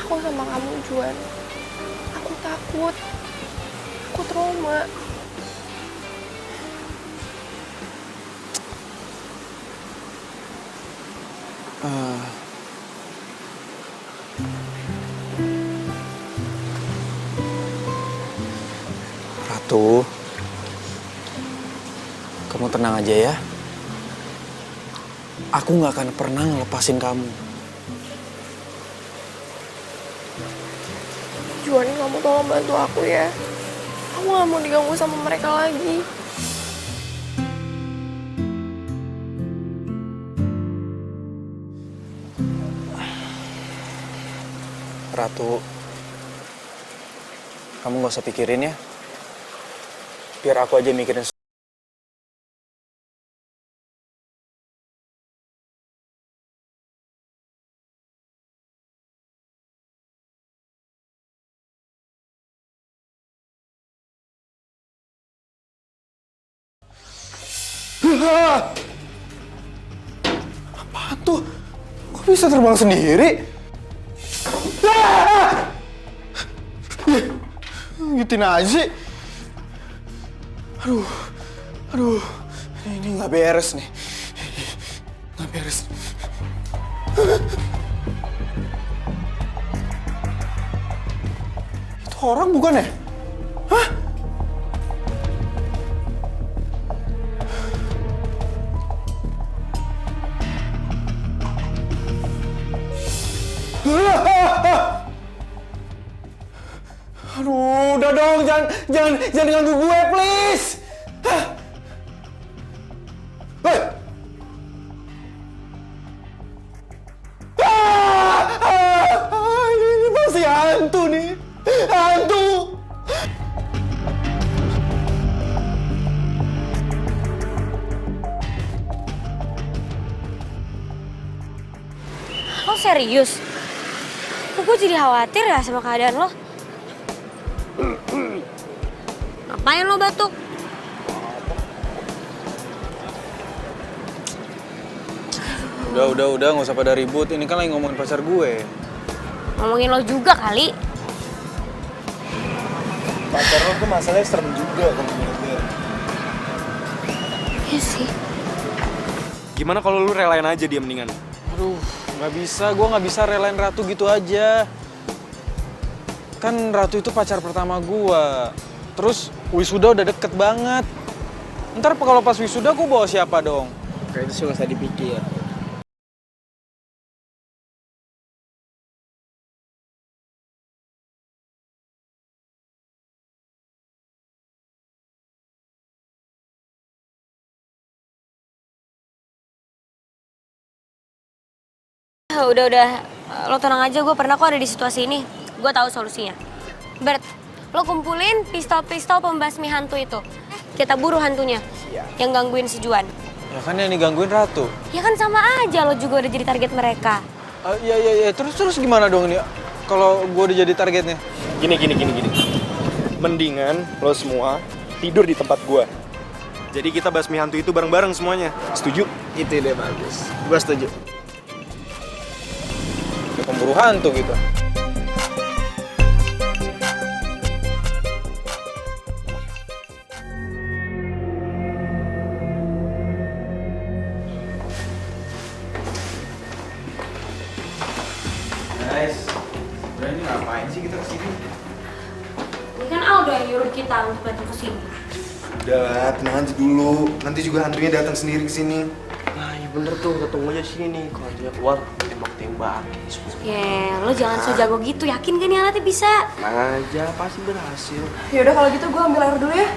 Aku sama kamu, Juan. Aku takut. Aku trauma. Ratu, kamu tenang aja ya. Aku nggak akan pernah ngelepasin kamu. Juan, kamu tolong bantu aku ya. Aku gak mau diganggu sama mereka lagi. Ratu, kamu gak usah pikirin ya. Biar aku aja mikirin. Apaan tuh? Kok bisa terbang sendiri? Gituin aja sih. Aduh, ini nggak beres nih. Nggak beres. Itu orang bukan ya? Hah? Aduh, udah dong, jangan ganggu gue, please. Hei. Ini pasti hantu nih, hantu. Lo serius? Kok gue jadi khawatir ya sama keadaan lo? Ngapain lo batuk? Udah, nggak usah pada ribut. Ini kan lagi ngomongin pacar gue. Ngomongin lo juga kali. Pacar lo tuh masalahnya serem juga kalau menurut gue. Iya sih. Gimana kalau lu relain aja dia mendingan? Aduh, nggak bisa. Gue nggak bisa relain Ratu gitu aja. Kan Ratu itu pacar pertama gue. Terus wisuda udah deket banget. Ntar kalau pas wisuda gue bawa siapa dong? Kayak itu sih nggak usah dipikir. Udah, lo tenang aja, gue pernah kok ada di situasi ini. Gue tahu solusinya. Bert, lo kumpulin pistol-pistol pembasmi hantu itu. Kita buru hantunya, yang gangguin si Juan. Ya kan yang digangguin Ratu. Ya kan sama aja, lo juga udah jadi target mereka. Iya. Terus gimana dong nih? Kalau gue udah jadi targetnya? Gini. Mendingan lo semua tidur di tempat gua. Jadi kita basmi hantu itu bareng-bareng semuanya. Setuju? Itu ide bagus. Gua setuju. Kayak pemburu hantu gitu. Guys, sebenarnya ini ngapain sih kita kesini? Ini kan Aldo yang nyuruh kita untuk datang kesini. Udah lah, tenang aja dulu. Nanti juga hantunya datang sendiri ke sini. Nah, iya bener tuh, kita tunggu aja sini nih. Kalau hantunya keluar, tembak-tembak. Lo jangan so jago gitu. Yakin kan nih alatnya bisa? Tenang aja, pasti berhasil. Yaudah kalau gitu gue ambil air dulu ya.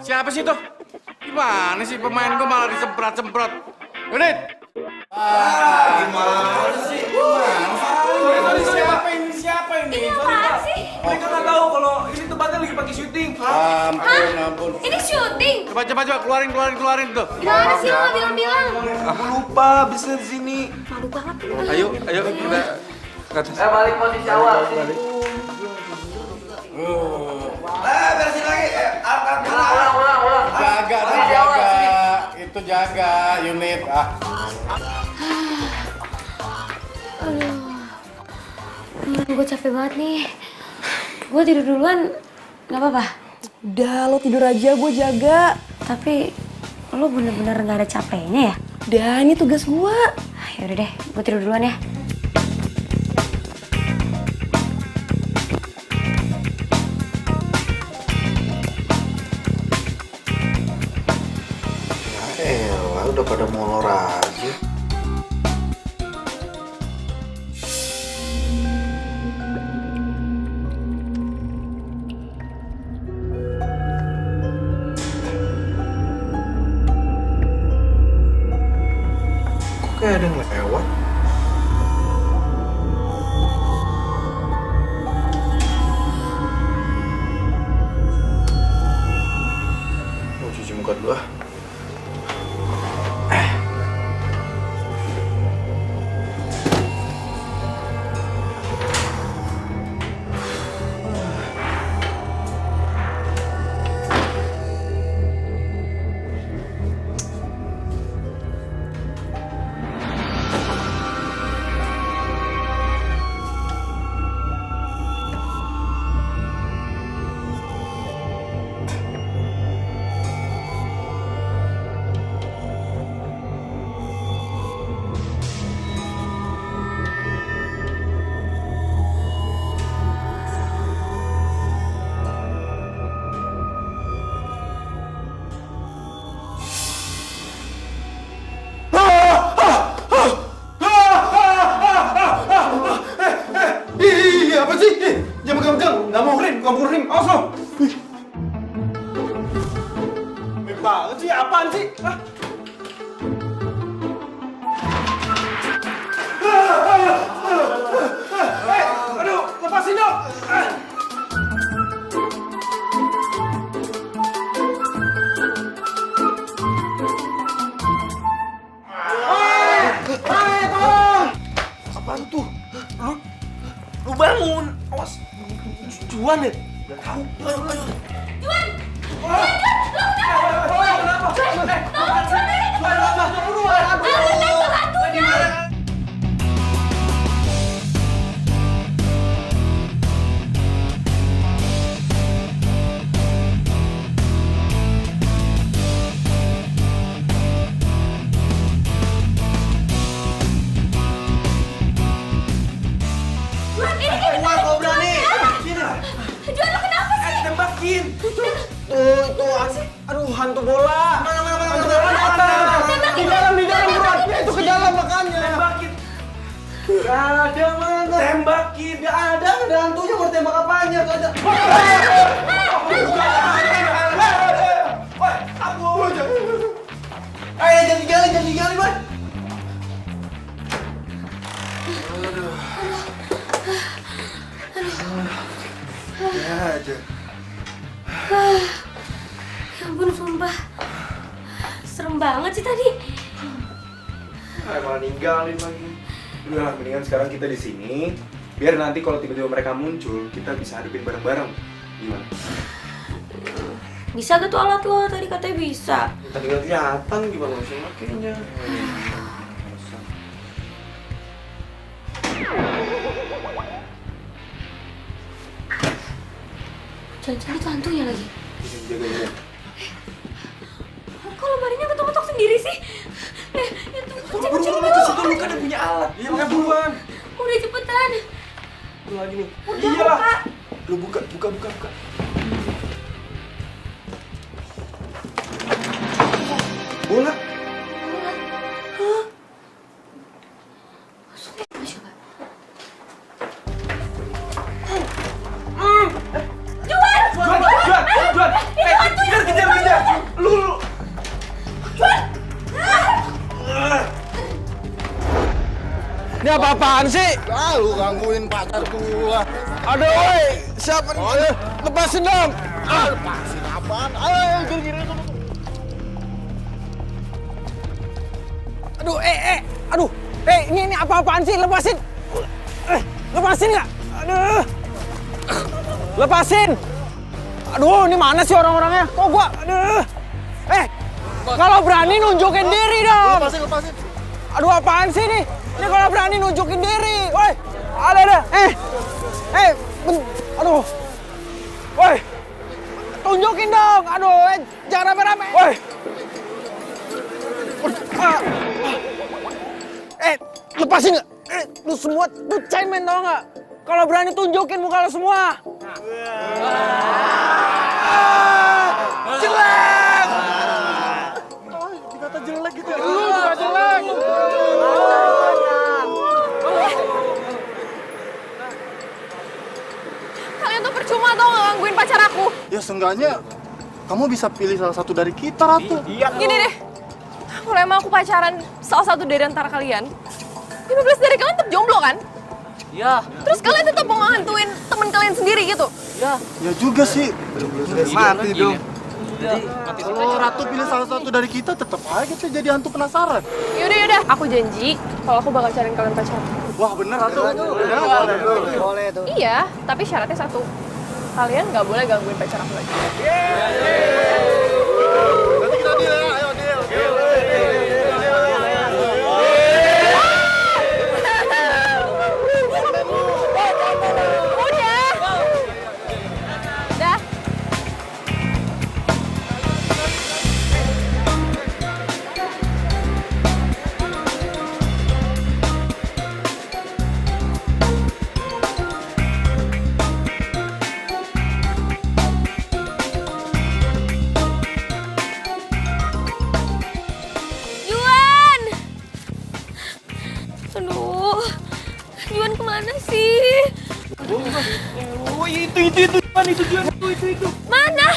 Siapa sih itu? Gimana sih pemain gue malah disemprot-semprot? Unit! Gimana sih? Siapa ini? Ini apaan sih? Mereka nggak tahu kalau ini tempatnya lagi pakai syuting. Ampun. Ini syuting? Coba keluarin tuh. Gimana sih lo bilang-bilang? Aku lupa, bisa di sini. Malu banget. Ayo kita ke atas. Balik posisi awal. Beresin lagi. Ulang. Jaga. Itu jaga unit. Gue capek banget nih. Gue tidur duluan, nggak apa-apa? Udah, lo tidur aja, gue jaga. Tapi lo bener-bener gak ada capeknya ya? Udah, ini tugas gua. Yaudah deh, gue tidur duluan ya. Elah, udah pada molor aja. Kok kayak ada yang lewat? Mau cuci muka dulu ah. Banget sih, apaan sih? Aduh, lepasin dong! Tolong! Apaan tuh? Lu bangun! Awas! Juan ya? Udah tahu. Ayo. Juan! Tembakin! Aduh, hantu bola! Hantu bola di atas! Di dalam buruan! Itu ke dalam makanya! Tembakin! Gak ada mana! Tembakin! Gak ada hantunya, mau tembak apanya? Gak ada! Ayo, jangan digali, Bang! Ya aja. Ya ampun, sumpah. Serem banget sih tadi. Malah ninggalin lagi. Udah, mendingan sekarang kita di sini. Biar nanti kalau tiba-tiba mereka muncul, kita bisa hadapin bareng-bareng. Gimana? Bisa gak tuh alat lo? Tadi katanya bisa. Tadi nggak kelihatan gimana sih makainya. Jangan-jangan itu hantunya lagi. Jaga-jaga. Kok lemarinya ketok-ketok sendiri sih? Itu kecil-kecil Buru-buru ke situ, lu kan udah punya alat. Iya, makanya buruan. Udah cepetan. Lu lagi nih. Udah, Iyalah. buka. Lu buka. Bola. Juan! Kejar! Lu! Ini apa-apaan sih? Lu gangguin pacar gua. Aduh, woi! Siapa nih? Lepasin dong! Lepasin apaan? Ayo, gini. Aduh, ini apa-apaan sih? Lepasin! Lepasin nggak? Aduh! Lepasin! Aduh, ini mana sih orang-orangnya? Kok gua? Aduh! Kalau berani nunjukin diri dong! Lepasin. Aduh, apaan sih nih? Ini kalau berani nunjukin diri! Woi! Ada! Aduh! Woi! Tunjukin dong! Aduh, jangan rame-rame! Woi! Lepasin nggak? Lu semua tuh cemen tau nggak? Kalau berani tunjukin muka lu semua. Jelek! Dikata jelek gitu ya? Lu juga jelek! Kalian tuh percuma tau nggak gangguin pacar aku. Ya seenggaknya kamu bisa pilih salah satu dari kita, Ratu. Iya. Gini deh, kalau emang aku pacaran salah satu dari antara kalian, 15 dari kalian tetap jomblo kan? Iya. Terus kalian tetap mau ngehantuin temen kalian sendiri gitu? Iya. Ya juga sih. Mati dong. Jadi kalau Ratu pilih salah satu dari kita, tetap aja kita jadi hantu penasaran. Yaudah, aku janji kalau aku bakal cariin kalian pacar. Wah bener Ratu. boleh tuh. Iya, tapi syaratnya satu. Kalian nggak boleh gangguin pacar aku lagi. Nanti kita deal ya, ayo deal. Dah. Juan! Aduh, Juan kemana sih? Oh itu Mana?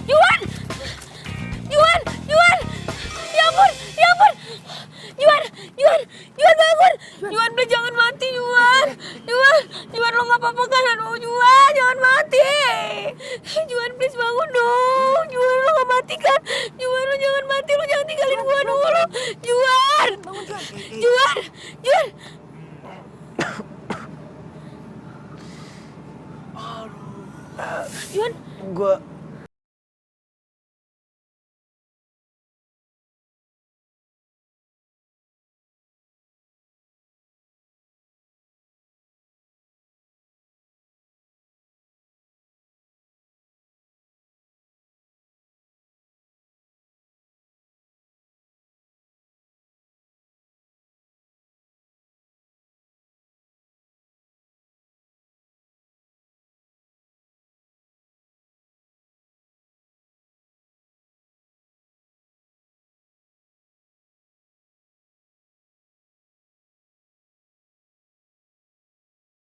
Juan! Juan! Juan! Ya ampun! Ya ampun! Juan! Juan! Juan bangun! Juan, please jangan mati, Juan! Juan! Juan, lo gak apa-apa kan? Aduh, Juan! Jangan mati! Juan, please bangun dong! Juan, lo gak mati kan? Juan, lo jangan mati! Lo jangan tinggalin gua dulu! Juan! Juan! Juan! Juan! Gua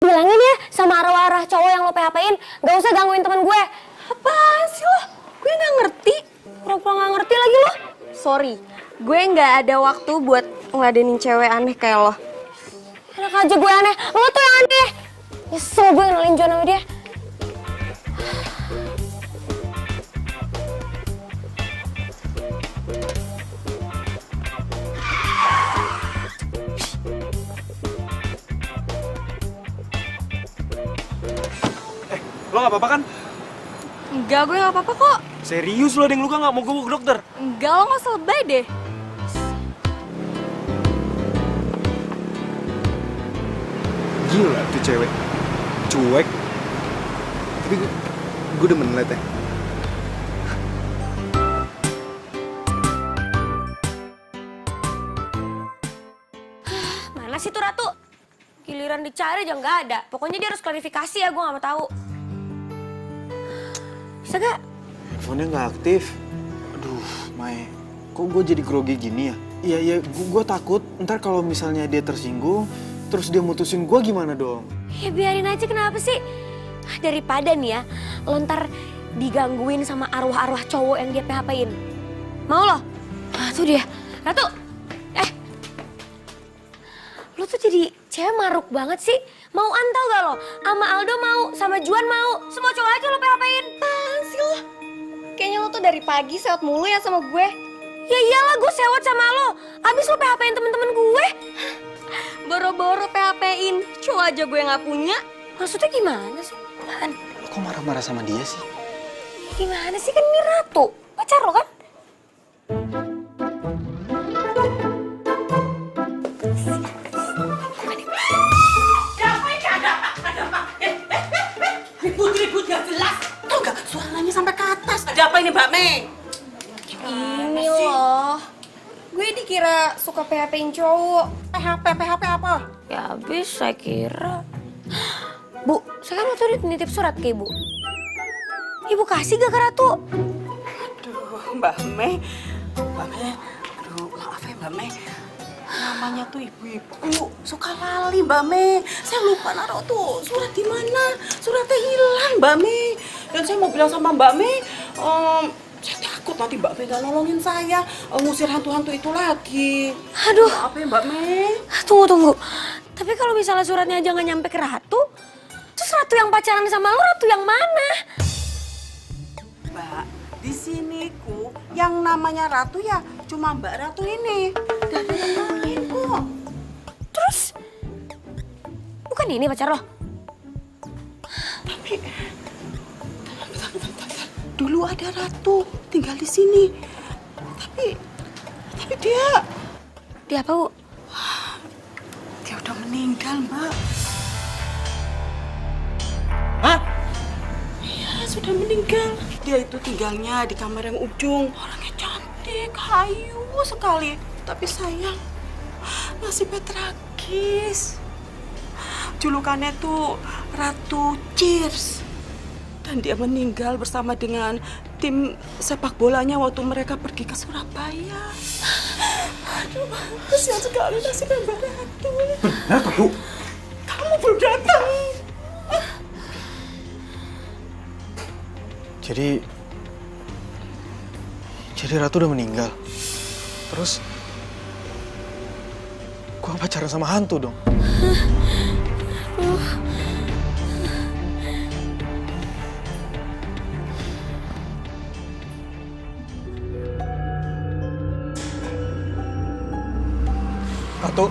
Bilangin ya sama arwah-arwah cowok yang lo PHP-in, gak usah gangguin teman gue. Apaan sih lo? Gue gak ngerti. Pura-pura gak ngerti lagi lo. Sorry, gue nggak ada waktu buat ngeladenin cewek aneh kayak lo. Enak aja gue aneh, lo tuh yang aneh. Nyesel gue kenalin Juan sama dia. Lo gak apa-apa kan? Enggak, gue nggak apa-apa kok. Serius lo ada yang luka gak? Mau gue bawa ke dokter? Enggak, lo nggak usah lebay deh. Gila tuh cewek. Cuek. Tapi gue demen liatnya. Mana sih tuh Ratu? Giliran dicari aja nggak ada. Pokoknya dia harus klarifikasi ya, gue nggak mau tahu. Bisa gak? Handphonenya nggak aktif. Aduh, Mae, kok gue jadi grogi gini ya? Iya, gue takut ntar kalau misalnya dia tersinggung, terus dia mutusin gue gimana dong? Ya biarin aja, kenapa sih? Daripada nih ya, lo ntar digangguin sama arwah-arwah cowok yang dia PHP-in. Mau lo? Ah, tuh dia. Ratu! Lo tuh jadi cewek maruk banget sih. Mau antau gak lo? Sama Aldo mau, sama Juan mau. Semua cowok aja lo PHP-in. Apaan sih lo? Kayaknya lo tuh dari pagi sewot mulu ya sama gue. Ya iyalah, gue sewot sama lo. Abis lo PHP-in temen-temen gue. Boro-boro PHP-in. Cowok aja gue nggak punya. Maksudnya gimana sih? Apaan? Lo kok marah-marah sama dia sih? Gimana sih, kan ini Ratu. Pacar lo kan? Ribut gak jelas. Tuh gak suaranya sampai ke atas. Ada apa ini Mbak Mei? Ini loh. Gue dikira suka PHP-in cowok. PHP apa? Ya habis saya kira. Bu, saya kan waktu itu nitip surat ke ibu. Ibu kasih gak ke Ratu? Aduh, Mbak Mei. Aduh, maaf ya Mbak Mei. Namanya tuh ibu-ibu suka lali Mbak Mei. Saya lupa naruh tuh surat di mana. Suratnya hilang Mbak Mei. Dan saya mau bilang sama Mbak Mei, saya takut nanti Mbak Mei gak nolongin saya ngusir hantu-hantu itu lagi. Aduh. Maaf ya Mbak Mei. Tunggu. Tapi kalau misalnya suratnya aja gak nyampe ke Ratu, terus Ratu yang pacaran sama lo, Ratu yang mana? Mbak, di sini ku yang namanya Ratu ya cuma Mbak Ratu ini. Gak ada yang lain kok. Terus, bukan ini pacar lo? Tapi, bentar. Dulu ada Ratu tinggal di sini. Tapi dia... Dia apa, Bu? Dia udah meninggal, Mbak. Hah? Iya, sudah meninggal. Dia itu tinggalnya di kamar yang ujung. Orangnya cantik, hayu sekali. Tapi sayang, nasibnya tragis. Julukannya tuh Ratu Cheers. Dan dia meninggal bersama dengan tim sepak bolanya waktu mereka pergi ke Surabaya. Aduh, kasihan sekali nasibnya Mbak Ratu. Benar tuh, Bu? Kamu belum datang. Jadi Ratu udah meninggal. Terus gua pacaran sama hantu dong. Ratu.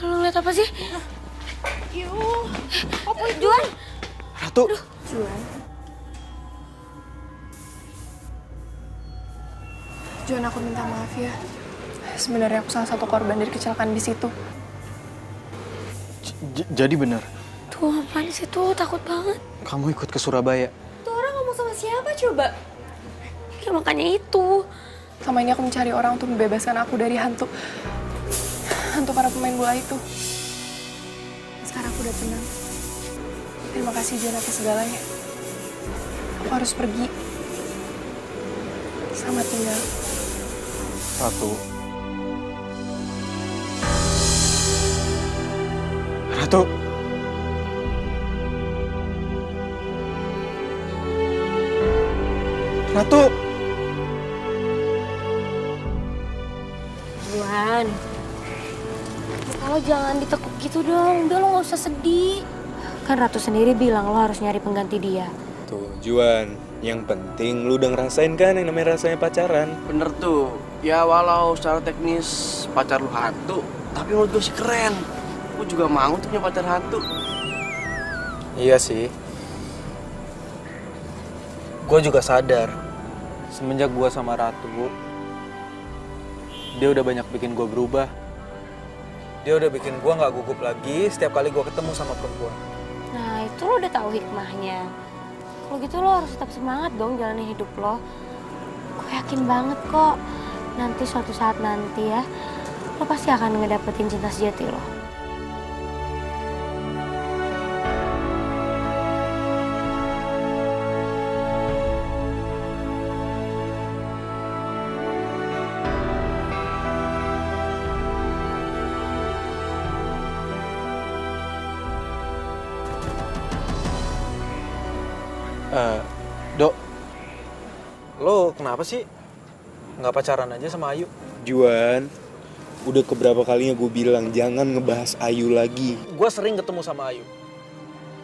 Lo ngeliat apa sih? Yuh, apa Juan? Ratu. Juan. Juan, aku minta maaf ya. Sebenarnya aku salah satu korban dari kecelakaan di situ. Jadi benar, Tuh apaan sih tuh? Takut banget. kamu ikut ke Surabaya. Tuh orang ngomong sama siapa coba? Ya makanya itu. Sama ini aku mencari orang untuk membebaskan aku dari hantu para pemain bola itu. Sekarang aku udah tenang. Terima kasih Juan atas segalanya. Aku harus pergi. Selamat tinggal. Ratu. Ratu. Ratu. Juan. Kalau jangan ditekuk gitu dong. Udah lo gak usah sedih. Kan Ratu sendiri bilang lo harus nyari pengganti dia. Tuh, Juan, yang penting lu udah ngerasain kan yang namanya rasanya pacaran. Bener tuh. Ya walau secara teknis pacar lu hantu, tapi menurut gue sih keren. Gue juga mau tuh punya pacar hantu. Iya sih. Gue juga sadar. Semenjak gue sama Ratu, dia udah banyak bikin gue berubah. Dia udah bikin gue gak gugup lagi setiap kali gue ketemu sama perempuan. Nah itu lo udah tahu hikmahnya. Kalau gitu lo harus tetap semangat dong jalanin hidup lo. Gue yakin banget kok. Nanti suatu saat nanti ya, lo pasti akan ngedapetin cinta sejati lo. Dok, lo kenapa sih nggak pacaran aja sama Ayu? Juan, udah keberapa kalinya gue bilang jangan ngebahas Ayu lagi. Gue sering ketemu sama Ayu.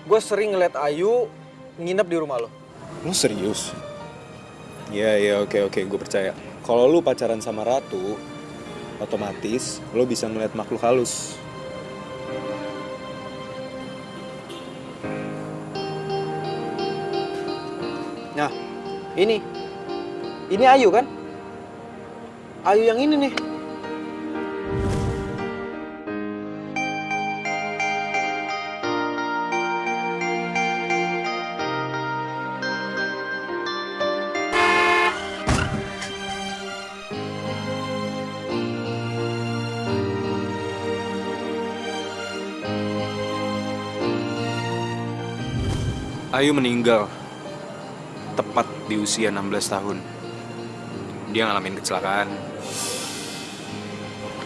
Gue sering ngeliat Ayu nginep di rumah lo. Lo serius? Ya, oke, gue percaya. Kalau lo pacaran sama Ratu, otomatis lo bisa ngeliat makhluk halus. Nah, ini Ayu kan? Ayu yang ini nih. Ayu meninggal tepat di usia 16 tahun. Dia ngalamin kecelakaan.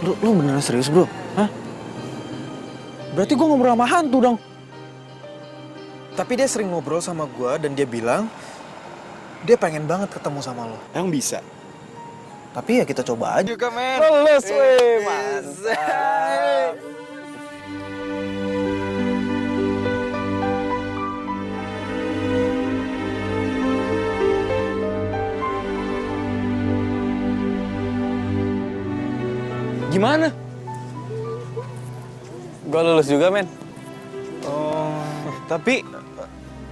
Lu beneran serius, bro? Hah? Berarti gue ngobrol sama hantu dong. Tapi dia sering ngobrol sama gue dan dia bilang dia pengen banget ketemu sama lo. Yang bisa. Tapi ya kita coba aja. Juga, men. Lulus, weh. Mantap. Gimana? Gue lulus juga, men. Oh, tapi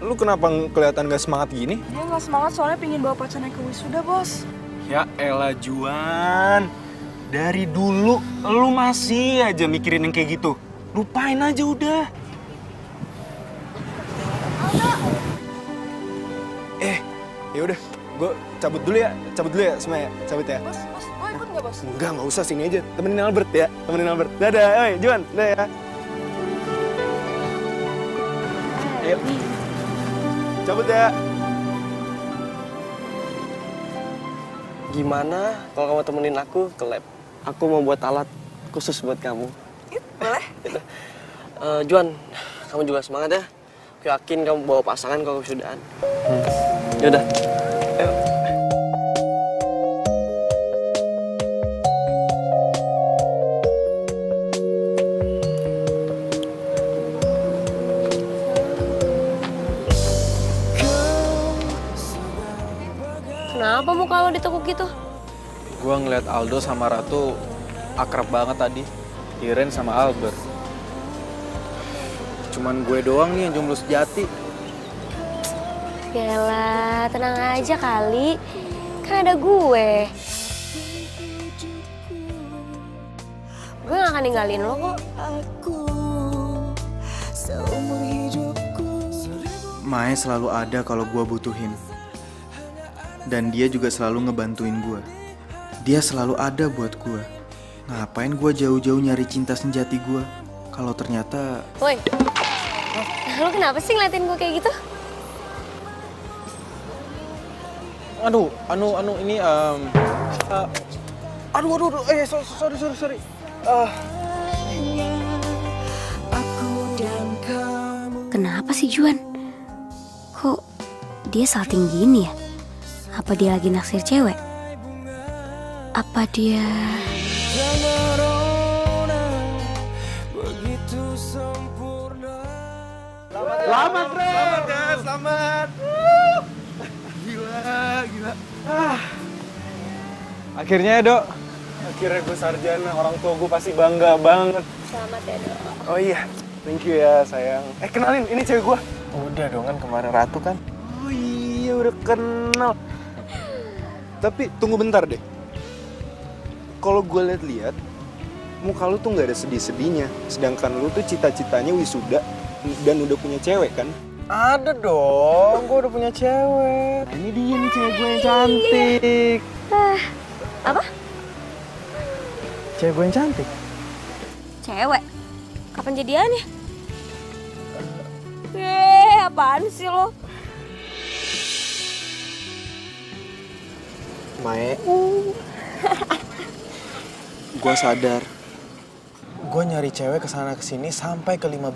lu kenapa kelihatan gak semangat gini? Dia nggak semangat soalnya pingin bawa pacarnya ke wisuda, Bos. Ya elah Juan, dari dulu lu masih aja mikirin yang kayak gitu. Lupain aja udah. Ya udah, gue cabut dulu ya semua ya, cabut ya. Bos, gue ikut nggak, Bos? Nggak usah, sini aja, temenin Albert ya, temenin Albert. Dadah, oi Juan, dadah ya. Ayo, cabut ya. Gimana kalau kamu temenin aku ke lab? Aku mau buat alat khusus buat kamu. Boleh. Juan, kamu juga semangat ya. Aku yakin kamu bawa pasangan kalau kesudahan. Yaudah. Ayo. Kenapa muka lo ditekuk gitu? Gue ngeliat Aldo sama Ratu akrab banget tadi. Iren sama Albert. Cuman gue doang nih yang jomblo sejati. Yalah, tenang aja kali. Kan ada gue. Gue gak akan ninggalin lo kok. Mae selalu ada kalau gue butuhin. Dan dia juga selalu ngebantuin gue. Dia selalu ada buat gue. Ngapain gue jauh-jauh nyari cinta sejati gue? Kalau ternyata... Woi, lo kenapa sih ngeliatin gue kayak gitu? Aduh, ini sorry. Kenapa sih Juan? Kok dia salting gini ya? Apa dia lagi naksir cewek? Apa dia... Selamat, Ren! Selamat, ya, selamat! Gila. Akhirnya ya, Dok. Akhirnya gue sarjana, orang tua gue pasti bangga banget. Selamat ya, Dok. Oh iya, thank you ya sayang. Kenalin, ini cewek gue. Udah dong kan kemarin Ratu kan. Oh iya, udah kenal. Tapi tunggu bentar deh. Kalau gue lihat-lihat, muka lu tuh nggak ada sedih-sedihnya. Sedangkan lu tuh cita-citanya wisuda dan udah punya cewek kan? Ada dong, gue udah punya cewek. Ini dia nih cewek gue yang cantik. Apa? Cewek gue yang cantik? Cewek? Kapan jadiannya? Apaan sih lo? Mae, gue sadar. Gue nyari cewek kesana kesini sampai ke 5